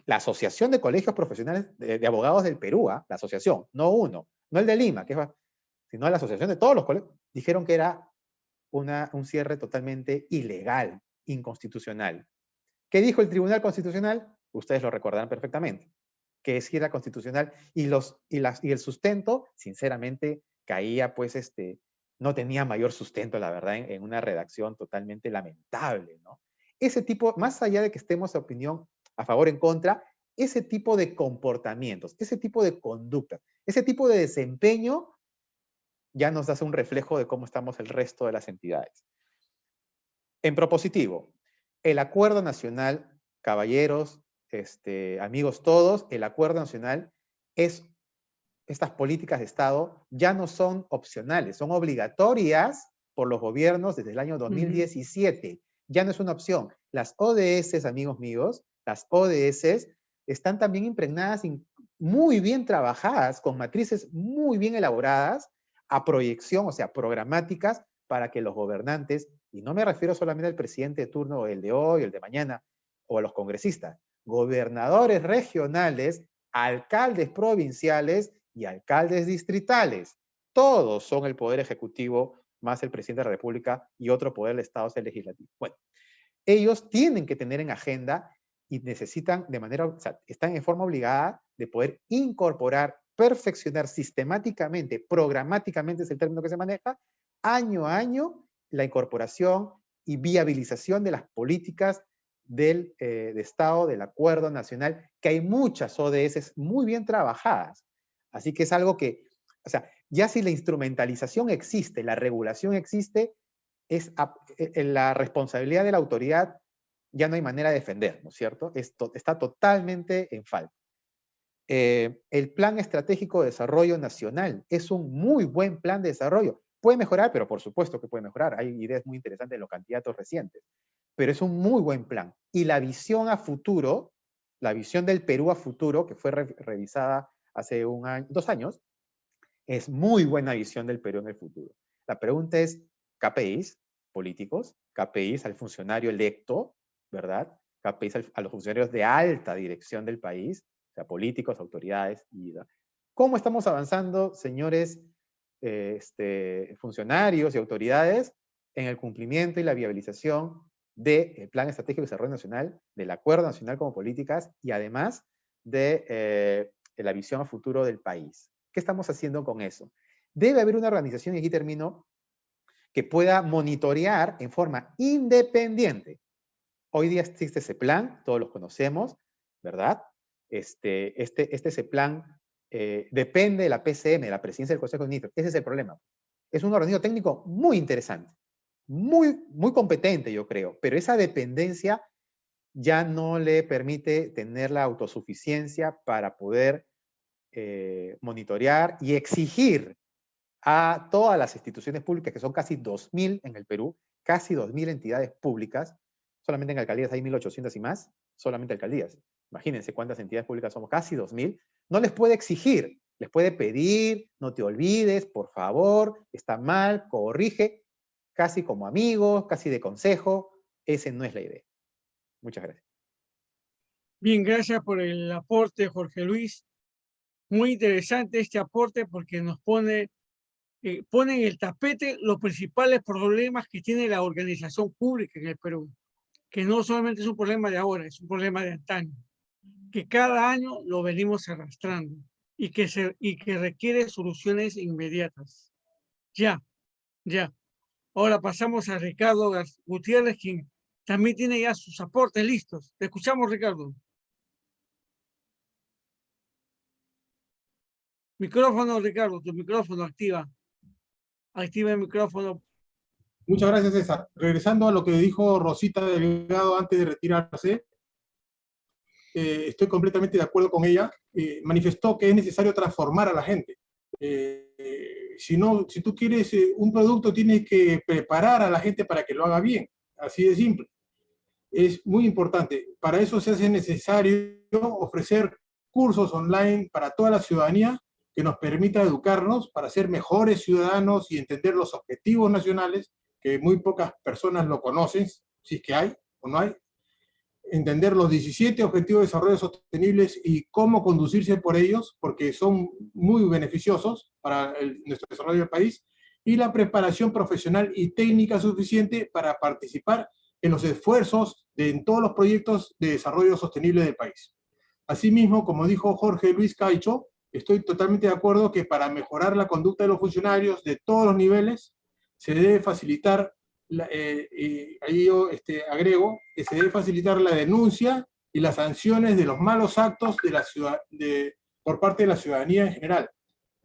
la Asociación de Colegios Profesionales de Abogados del Perú, la asociación, no uno, no el de Lima, sino la asociación de todos los colegios, dijeron que era un cierre totalmente ilegal, inconstitucional. ¿Qué dijo el Tribunal Constitucional? Ustedes lo recordarán perfectamente, que sí era constitucional y el sustento, sinceramente, caía, pues, no tenía mayor sustento, la verdad, en una redacción totalmente lamentable, ¿no? Ese tipo, más allá de que estemos de opinión a favor o en contra, ese tipo de comportamientos, ese tipo de conductas, ese tipo de desempeño ya nos hace un reflejo de cómo estamos el resto de las entidades. En propositivo, el acuerdo nacional, caballeros, amigos todos, el acuerdo nacional estas políticas de Estado ya no son opcionales, son obligatorias por los gobiernos desde el año 2017. Ya no es una opción. Las ODS, amigos míos, las ODS están también impregnadas y muy bien trabajadas, con matrices muy bien elaboradas, a proyección, o sea, programáticas, para que los gobernantes, y no me refiero solamente al presidente de turno, el de hoy, el de mañana, o a los congresistas, gobernadores regionales, alcaldes provinciales y alcaldes distritales. Todos son el poder ejecutivo más el presidente de la República y otro poder del Estado es el legislativo. Bueno, ellos tienen que tener en agenda y necesitan están en forma obligada de poder incorporar, perfeccionar sistemáticamente, programáticamente es el término que se maneja, año a año, la incorporación y viabilización de las políticas de Estado, del Acuerdo Nacional, que hay muchas ODS muy bien trabajadas. Así que es algo que, ya si la instrumentalización existe, la regulación existe, la responsabilidad de la autoridad ya no hay manera de defender, ¿no es cierto? Está totalmente en falta. El Plan Estratégico de Desarrollo Nacional es un muy buen plan de desarrollo. Puede mejorar, pero por supuesto que puede mejorar. Hay ideas muy interesantes de los candidatos recientes, pero es un muy buen plan. Y la visión a futuro, la visión del Perú a futuro, que fue revisada hace 2 años, es muy buena visión del Perú en el futuro. La pregunta es, KPIs políticos, KPIs al funcionario electo, ¿verdad? KPIs a los funcionarios de alta dirección del país, o sea, políticos, autoridades. ¿Cómo estamos avanzando, señores funcionarios y autoridades, en el cumplimiento y la viabilización del Plan Estratégico de Desarrollo Nacional, del Acuerdo Nacional como políticas y además de la visión a futuro del país? ¿Qué estamos haciendo con eso? Debe haber una organización, y aquí termino, que pueda monitorear en forma independiente. Hoy día existe ese plan, todos los conocemos, ¿verdad? Ese plan depende de la PCM, de la Presidencia del Consejo de Ministros. Ese es el problema. Es un organismo técnico muy interesante, muy, muy competente, yo creo, pero esa dependencia ya no le permite tener la autosuficiencia para poder monitorear y exigir a todas las instituciones públicas, que son casi 2.000 en el Perú, casi 2.000 entidades públicas, solamente en alcaldías hay 1.800 y más, solamente alcaldías. Imagínense cuántas entidades públicas somos, casi 2.000, no les puede exigir Les puede pedir, no te olvides, por favor, está mal, corrige, casi como amigos, casi de consejo. Esa no es la idea. Muchas gracias. Bien, gracias por el aporte, Jorge Luis. Muy interesante este aporte porque nos pone en el tapete los principales problemas que tiene la organización pública en el Perú, que no solamente es un problema de ahora, es un problema de antaño, que cada año lo venimos arrastrando y que requiere soluciones inmediatas. Ya. Ahora pasamos a Ricardo Gutiérrez, quien también tiene ya sus aportes listos. Te escuchamos, Ricardo. Micrófono, Ricardo, tu micrófono activa. Activa el micrófono. Muchas gracias, César. Regresando a lo que dijo Rosita Delgado antes de retirarse, estoy completamente de acuerdo con ella. Manifestó que es necesario transformar a la gente. Si tú quieres un producto, tienes que preparar a la gente para que lo haga bien. Así de simple. Es muy importante. Para eso se hace necesario ofrecer cursos online para toda la ciudadanía que nos permita educarnos para ser mejores ciudadanos y entender los objetivos nacionales, que muy pocas personas lo conocen, si es que hay o no hay. Entender los 17 Objetivos de Desarrollo Sostenibles y cómo conducirse por ellos, porque son muy beneficiosos para nuestro desarrollo del país, y la preparación profesional y técnica suficiente para participar en los esfuerzos en todos los proyectos de desarrollo sostenible del país. Asimismo, como dijo Jorge Luis Caicho, estoy totalmente de acuerdo que para mejorar la conducta de los funcionarios de todos los niveles, se debe facilitar, ahí yo agrego, que se debe facilitar la denuncia y las sanciones de los malos actos por parte de la ciudadanía en general.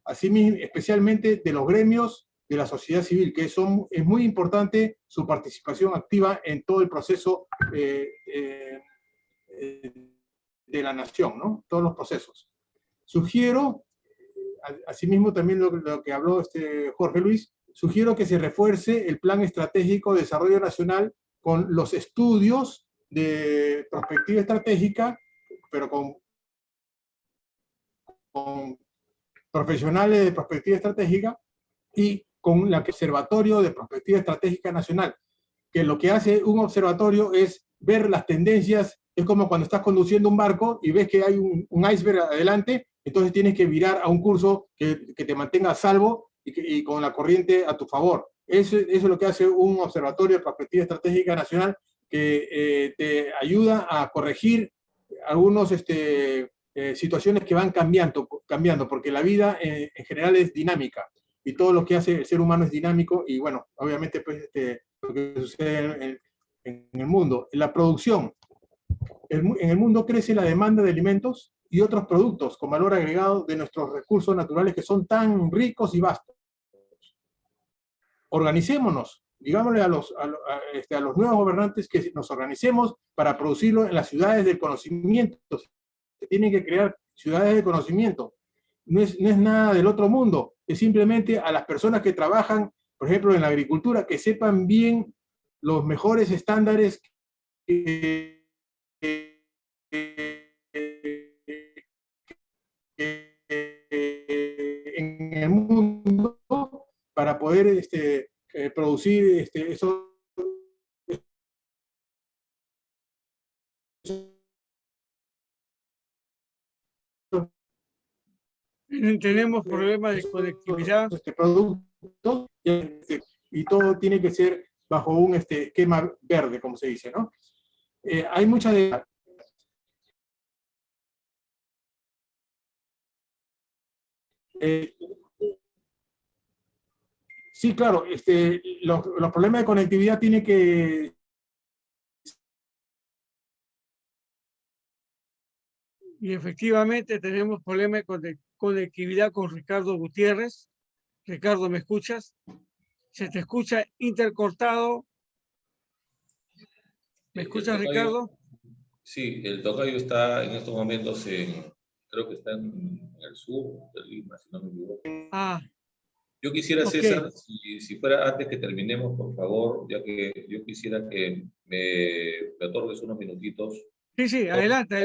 Asimismo, especialmente de los gremios de la sociedad civil, que es muy importante su participación activa en todo el proceso de la nación, ¿no? Todos los procesos. Sugiero, asimismo también lo que habló Jorge Luis, sugiero que se refuerce el Plan Estratégico de Desarrollo Nacional con los estudios de prospectiva estratégica, pero con profesionales de prospectiva estratégica y con el Observatorio de Prospectiva Estratégica Nacional, que lo que hace un observatorio es ver las tendencias. Es como cuando estás conduciendo un barco y ves que hay un iceberg adelante, entonces tienes que virar a un curso que te mantenga a salvo y con la corriente a tu favor. Eso es lo que hace un observatorio de prospectiva estratégica nacional, que te ayuda a corregir algunas situaciones que van cambiando, porque la vida en general es dinámica y todo lo que hace el ser humano es dinámico y bueno, obviamente pues, lo que sucede en el mundo. En la producción, en el mundo crece la demanda de alimentos y otros productos con valor agregado de nuestros recursos naturales que son tan ricos y vastos. Organicémonos, digámosle a los nuevos gobernantes que nos organicemos para producirlo en las ciudades del conocimiento. Se tienen que crear ciudades de conocimiento. No es nada del otro mundo, es simplemente a las personas que trabajan, por ejemplo, en la agricultura, que sepan bien los mejores estándares en el mundo para poder producir esos. Tenemos problemas de conectividad. Productos y todo tiene que ser bajo un esquema verde, como se dice, ¿no? Hay mucha de... sí, claro, los problemas de conectividad tienen que... Y efectivamente tenemos problemas de conectividad con Ricardo Gutiérrez. Ricardo, ¿me escuchas? Se te escucha intercortado. ¿Me escuchas, Ricardo? Sí, el tocayo está en estos momentos creo que está en el sur de Lima, si no me equivoco. Ah. Yo quisiera, Okay. César, si fuera antes que terminemos, por favor, ya que yo quisiera que me otorgues unos minutitos. Sí, adelante.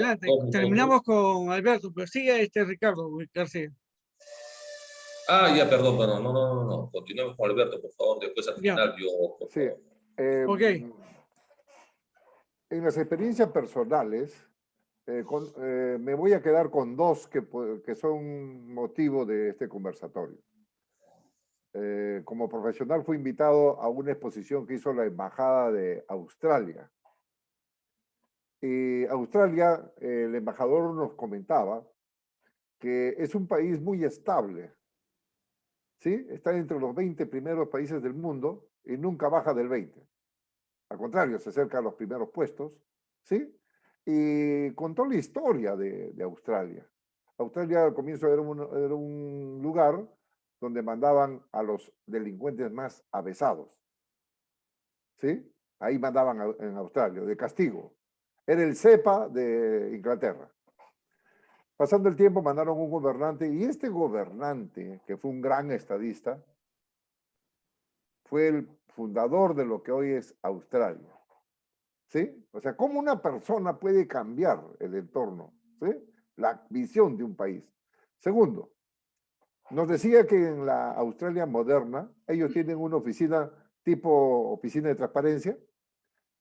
Terminamos con Alberto, pero sigue Ricardo García. Ah, ya, perdón, perdón. No, no, no, no. Continuemos con Alberto, por favor. Después al Ya, final yo, por Sí. favor. ok. En las experiencias personales, me voy a quedar con dos que son motivo de este conversatorio. Como profesional fui invitado a una exposición que hizo la Embajada de Australia. Y Australia, el embajador nos comentaba que es un país muy estable, ¿sí? Está entre los 20 primeros países del mundo y nunca baja del 20. Al contrario, se acerca a los primeros puestos, ¿sí? Y contó la historia de Australia. Australia al comienzo era un lugar donde mandaban a los delincuentes más avesados, ¿sí? Ahí mandaban en Australia, de castigo. Era el CEPA de Inglaterra. Pasando el tiempo mandaron un gobernante y este gobernante, que fue un gran estadista, fue el fundador de lo que hoy es Australia. ¿Sí? O sea, ¿cómo una persona puede cambiar el entorno? ¿Sí? La visión de un país. Segundo, nos decía que en la Australia moderna, ellos tienen una oficina tipo oficina de transparencia,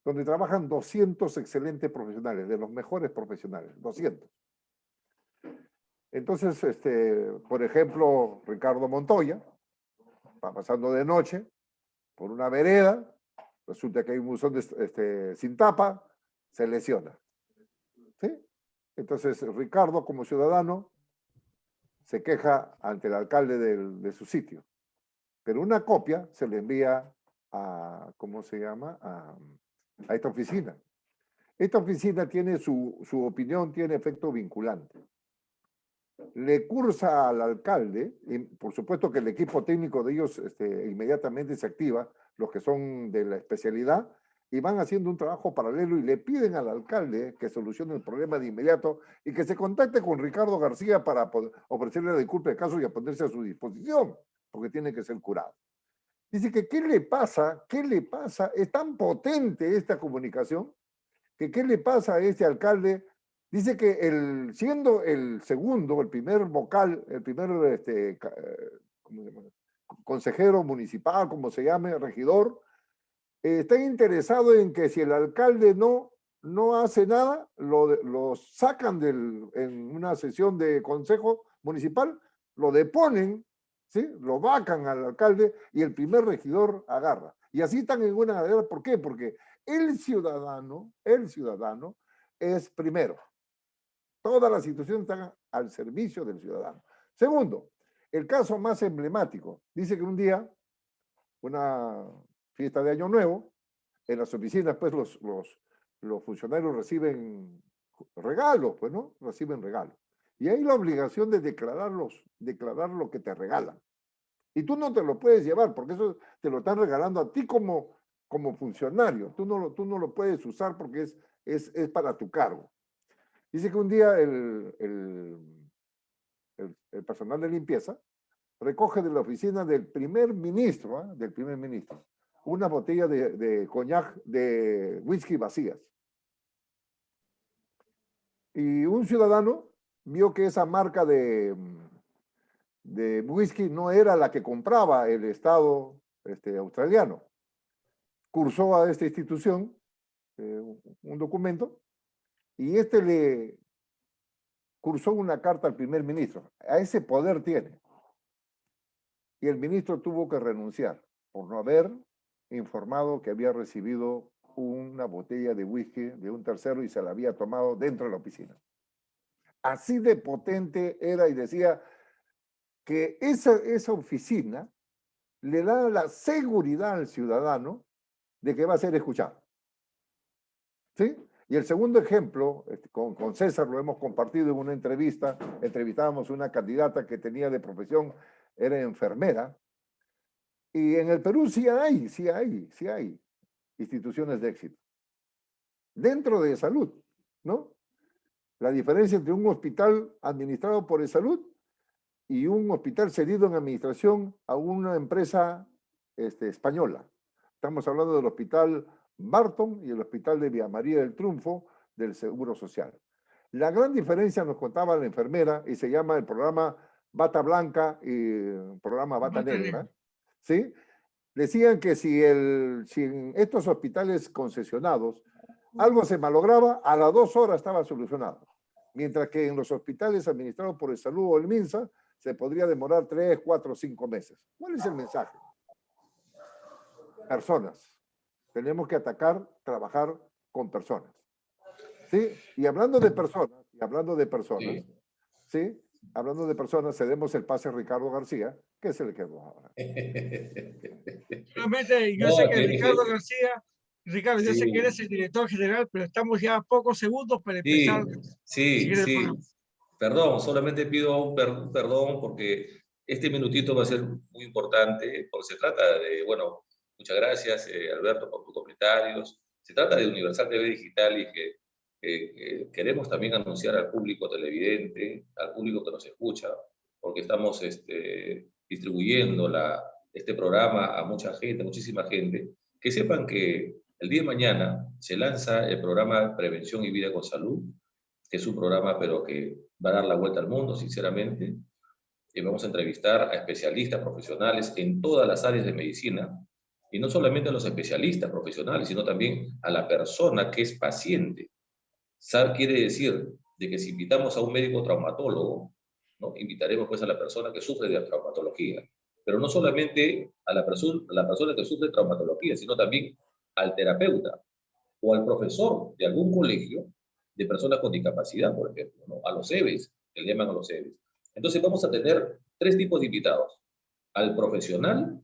donde trabajan 200 excelentes profesionales, de los mejores profesionales, 200. Entonces, por ejemplo, Ricardo Montoya va pasando de noche por una vereda, resulta que hay un buzón sin tapa, se lesiona. ¿Sí? Entonces, Ricardo, como ciudadano, se queja ante el alcalde de su sitio. Pero una copia se le envía a, ¿cómo se llama? A esta oficina. Esta oficina tiene su opinión, tiene efecto vinculante. Le cursa al alcalde, y por supuesto que el equipo técnico de ellos inmediatamente se activa, los que son de la especialidad, y van haciendo un trabajo paralelo y le piden al alcalde que solucione el problema de inmediato y que se contacte con Ricardo García para ofrecerle la disculpa de caso y a ponerse a su disposición, porque tiene que ser curado. Dice que, ¿qué le pasa? ¿Qué le pasa? Es tan potente esta comunicación que ¿qué le pasa a este alcalde? Dice que siendo el segundo, el primer vocal, el primer ¿cómo se llama? Consejero municipal, como se llame, regidor, está interesado en que si el alcalde no hace nada, lo sacan en una sesión de consejo municipal, lo deponen, ¿sí? Lo vacan al alcalde y el primer regidor agarra. Y así están en una cadena. ¿Por qué? Porque el ciudadano es primero. Todas las instituciones están al servicio del ciudadano. Segundo, el caso más emblemático. Dice que un día, una fiesta de Año Nuevo, en las oficinas, pues los funcionarios reciben regalos, pues, ¿no? Reciben regalos. Y hay la obligación de declarar lo que te regalan. Y tú no te lo puedes llevar, porque eso te lo están regalando a ti como funcionario. Tú no lo puedes usar porque es para tu cargo. Dice que un día el personal de limpieza recoge de la oficina del primer ministro, una botella de coñac, de whisky vacías. Y un ciudadano vio que esa marca de whisky no era la que compraba el Estado australiano. Cursó a esta institución un documento y le cursó una carta al primer ministro. A ese poder tiene. Y el ministro tuvo que renunciar por no haber informado que había recibido una botella de whisky de un tercero y se la había tomado dentro de la oficina. Así de potente era y decía que esa oficina le da la seguridad al ciudadano de que va a ser escuchado. ¿Sí? Y el segundo ejemplo, con César lo hemos compartido en una entrevista, entrevistábamos a una candidata que tenía de profesión, era enfermera, y en el Perú sí hay instituciones de éxito. Dentro de salud, ¿no? La diferencia entre un hospital administrado por el salud y un hospital cedido en administración a una empresa española. Estamos hablando del hospital Barton y el hospital de Villa María del Triunfo del Seguro Social. La gran diferencia nos contaba la enfermera y se llama el programa Bata Blanca y programa Bata Bata Negra, ¿sí? Decían que si en estos hospitales concesionados algo se malograba, a las 2 horas estaba solucionado. Mientras que en los hospitales administrados por el Salud o el MINSA se podría demorar 3, 4, 5 meses. ¿Cuál es el mensaje? Personas. Tenemos que trabajar con personas. ¿Sí? Y hablando de personas, Sí. ¿sí? Hablando de personas, cedemos el pase a Ricardo García, que es el que va ahora. Solamente yo No, sé que Ricardo García, Ricardo, yo sé que sí, eres el director general, pero estamos ya a pocos segundos para empezar sí, el sí. programa. Perdón, solamente pido un perdón porque este minutito va a ser muy importante, porque se trata de, bueno, muchas gracias Alberto por tus comentarios. Se trata de Universal TV Digital y que queremos también anunciar al público televidente, al público que nos escucha, porque estamos distribuyendo este programa a mucha gente, muchísima gente, que sepan que el día de mañana se lanza el programa Prevención y Vida con Salud, que es un programa pero que va a dar la vuelta al mundo, sinceramente. Y vamos a entrevistar a especialistas profesionales en todas las áreas de medicina, y no solamente a los especialistas profesionales, sino también a la persona que es paciente. Quiere decir de que si invitamos a un médico traumatólogo, ¿no? Invitaremos pues a la persona que sufre de traumatología, pero no solamente a la persona que sufre de traumatología, sino también al terapeuta o al profesor de algún colegio de personas con discapacidad, por ejemplo, ¿no? A los EBES, que le llaman a los EBES. Entonces vamos a tener 3 tipos de invitados: al profesional,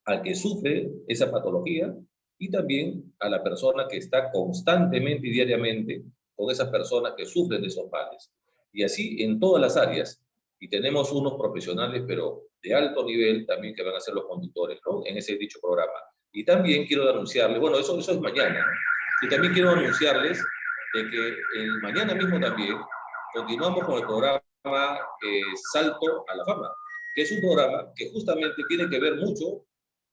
al que sufre esa patología, y también a la persona que está constantemente y diariamente con esas personas que sufren de esos males. Y así en todas las áreas. Y tenemos unos profesionales, pero de alto nivel, también que van a ser los conductores, ¿no? En ese dicho programa. Y también quiero anunciarles, bueno, eso es mañana. Y también quiero anunciarles de que mañana mismo también continuamos con el programa Salto a la Fama, que es un programa que justamente tiene que ver mucho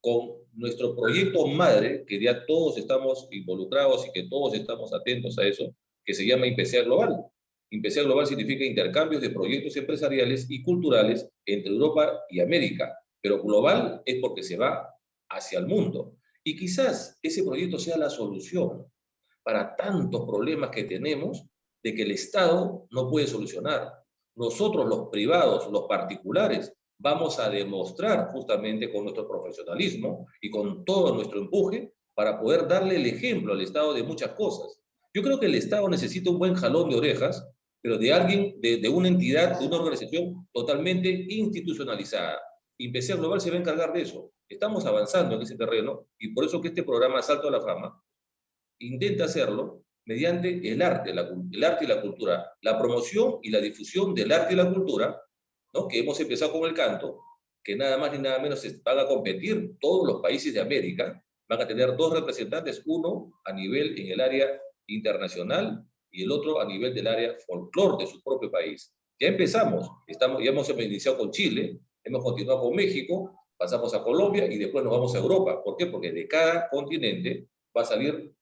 con nuestro proyecto madre, que ya todos estamos involucrados y que todos estamos atentos a eso, que se llama IPCA Global. IPCA Global significa intercambios de proyectos empresariales y culturales entre Europa y América, pero global es porque se va hacia el mundo. Y quizás ese proyecto sea la solución para tantos problemas que tenemos de que el Estado no puede solucionar. Nosotros, los privados, los particulares, vamos a demostrar justamente con nuestro profesionalismo y con todo nuestro empuje para poder darle el ejemplo al Estado de muchas cosas. Yo creo que el Estado necesita un buen jalón de orejas, pero de alguien, de una entidad, de una organización totalmente institucionalizada. IPCA Global se va a encargar de eso. Estamos avanzando en ese terreno y por eso que este programa Salto a la Fama intenta hacerlo mediante el arte y la cultura, la promoción y la difusión del arte y la cultura, ¿no? Que hemos empezado con el canto, que nada más ni nada menos van a competir todos los países de América, van a tener 2 representantes, uno a nivel en el área internacional y el otro a nivel del área folclore de su propio país. Ya empezamos, ya hemos iniciado con Chile, hemos continuado con México, pasamos a Colombia y después nos vamos a Europa. ¿Por qué? Porque de cada continente va a salir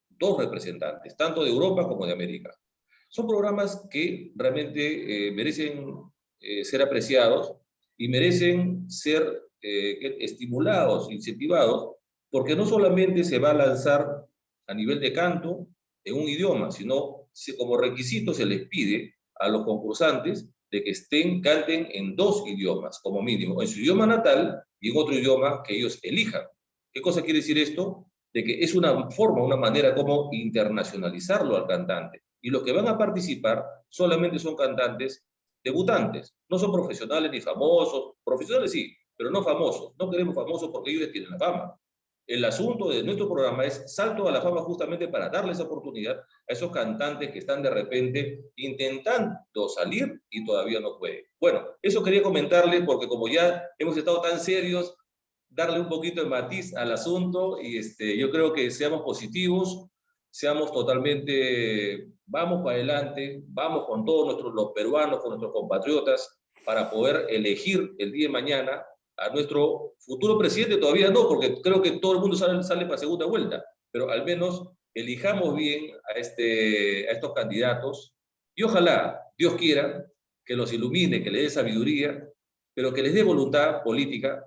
2 representantes, tanto de Europa como de América. Son programas que realmente merecen ser apreciados y merecen ser estimulados, incentivados, porque no solamente se va a lanzar a nivel de canto en un idioma, sino como requisito se les pide a los concursantes de que canten en 2 idiomas, como mínimo, en su idioma natal y en otro idioma que ellos elijan. ¿Qué cosa quiere decir esto? De que es una forma, una manera como internacionalizarlo al cantante. Y los que van a participar solamente son cantantes debutantes, no son profesionales ni famosos, profesionales sí, pero no famosos. No queremos famosos porque ellos tienen la fama. El asunto de nuestro programa es Salto a la Fama justamente para darles oportunidad a esos cantantes que están de repente intentando salir y todavía no pueden. Bueno, eso quería comentarles porque como ya hemos estado tan serios, darle un poquito de matiz al asunto y yo creo que seamos positivos, seamos totalmente, vamos para adelante, vamos con todos los peruanos, con nuestros compatriotas, para poder elegir el día de mañana a nuestro futuro presidente. Todavía no, porque creo que todo el mundo sale para segunda vuelta, pero al menos elijamos bien a estos candidatos y ojalá, Dios quiera, que los ilumine, que les dé sabiduría, pero que les dé voluntad política,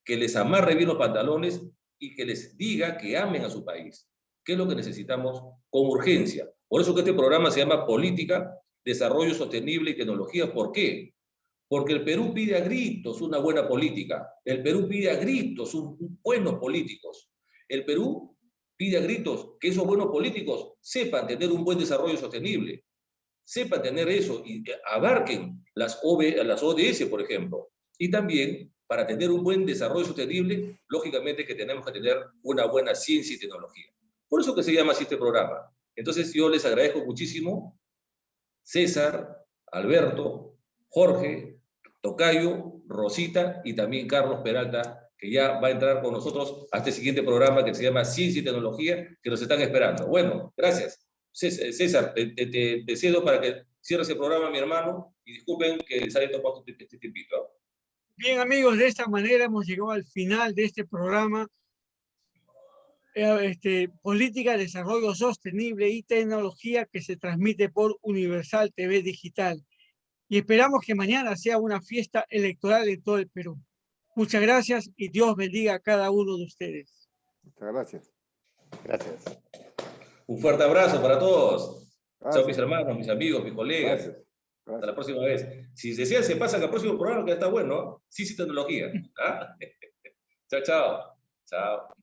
que les amarre bien los pantalones y que les diga que amen a su país, que es lo que necesitamos con urgencia. Por eso que este programa se llama Política, Desarrollo Sostenible y Tecnología. ¿Por qué? Porque el Perú pide a gritos una buena política. El Perú pide a gritos buenos políticos. El Perú pide a gritos que esos buenos políticos sepan tener un buen desarrollo sostenible, sepan tener eso y abarquen las ODS, por ejemplo. Y también, para tener un buen desarrollo sostenible, lógicamente que tenemos que tener una buena ciencia y tecnología. Por eso que se llama así este programa. Entonces yo les agradezco muchísimo, César, Alberto, Jorge, Tocayo, Rosita y también Carlos Peralta, que ya va a entrar con nosotros a este siguiente programa que se llama Ciencia y Tecnología, que nos están esperando. Bueno, gracias. César, te cedo para que cierres el programa, mi hermano, y disculpen que les haya tomado este tiempito. Bien, amigos, de esta manera hemos llegado al final de este programa. Política, Desarrollo Sostenible y Tecnología, que se transmite por Universal TV Digital. Y esperamos que mañana sea una fiesta electoral en todo el Perú. Muchas gracias y Dios bendiga a cada uno de ustedes. Muchas gracias. Gracias. Un fuerte abrazo para todos. Gracias. Chao, mis hermanos, mis amigos, mis colegas. Gracias. Hasta la próxima vez. Si desean, se pasan al próximo programa, que está bueno, ¿no? Sí, tecnología. ¿Ah? Chao, chao. Chao.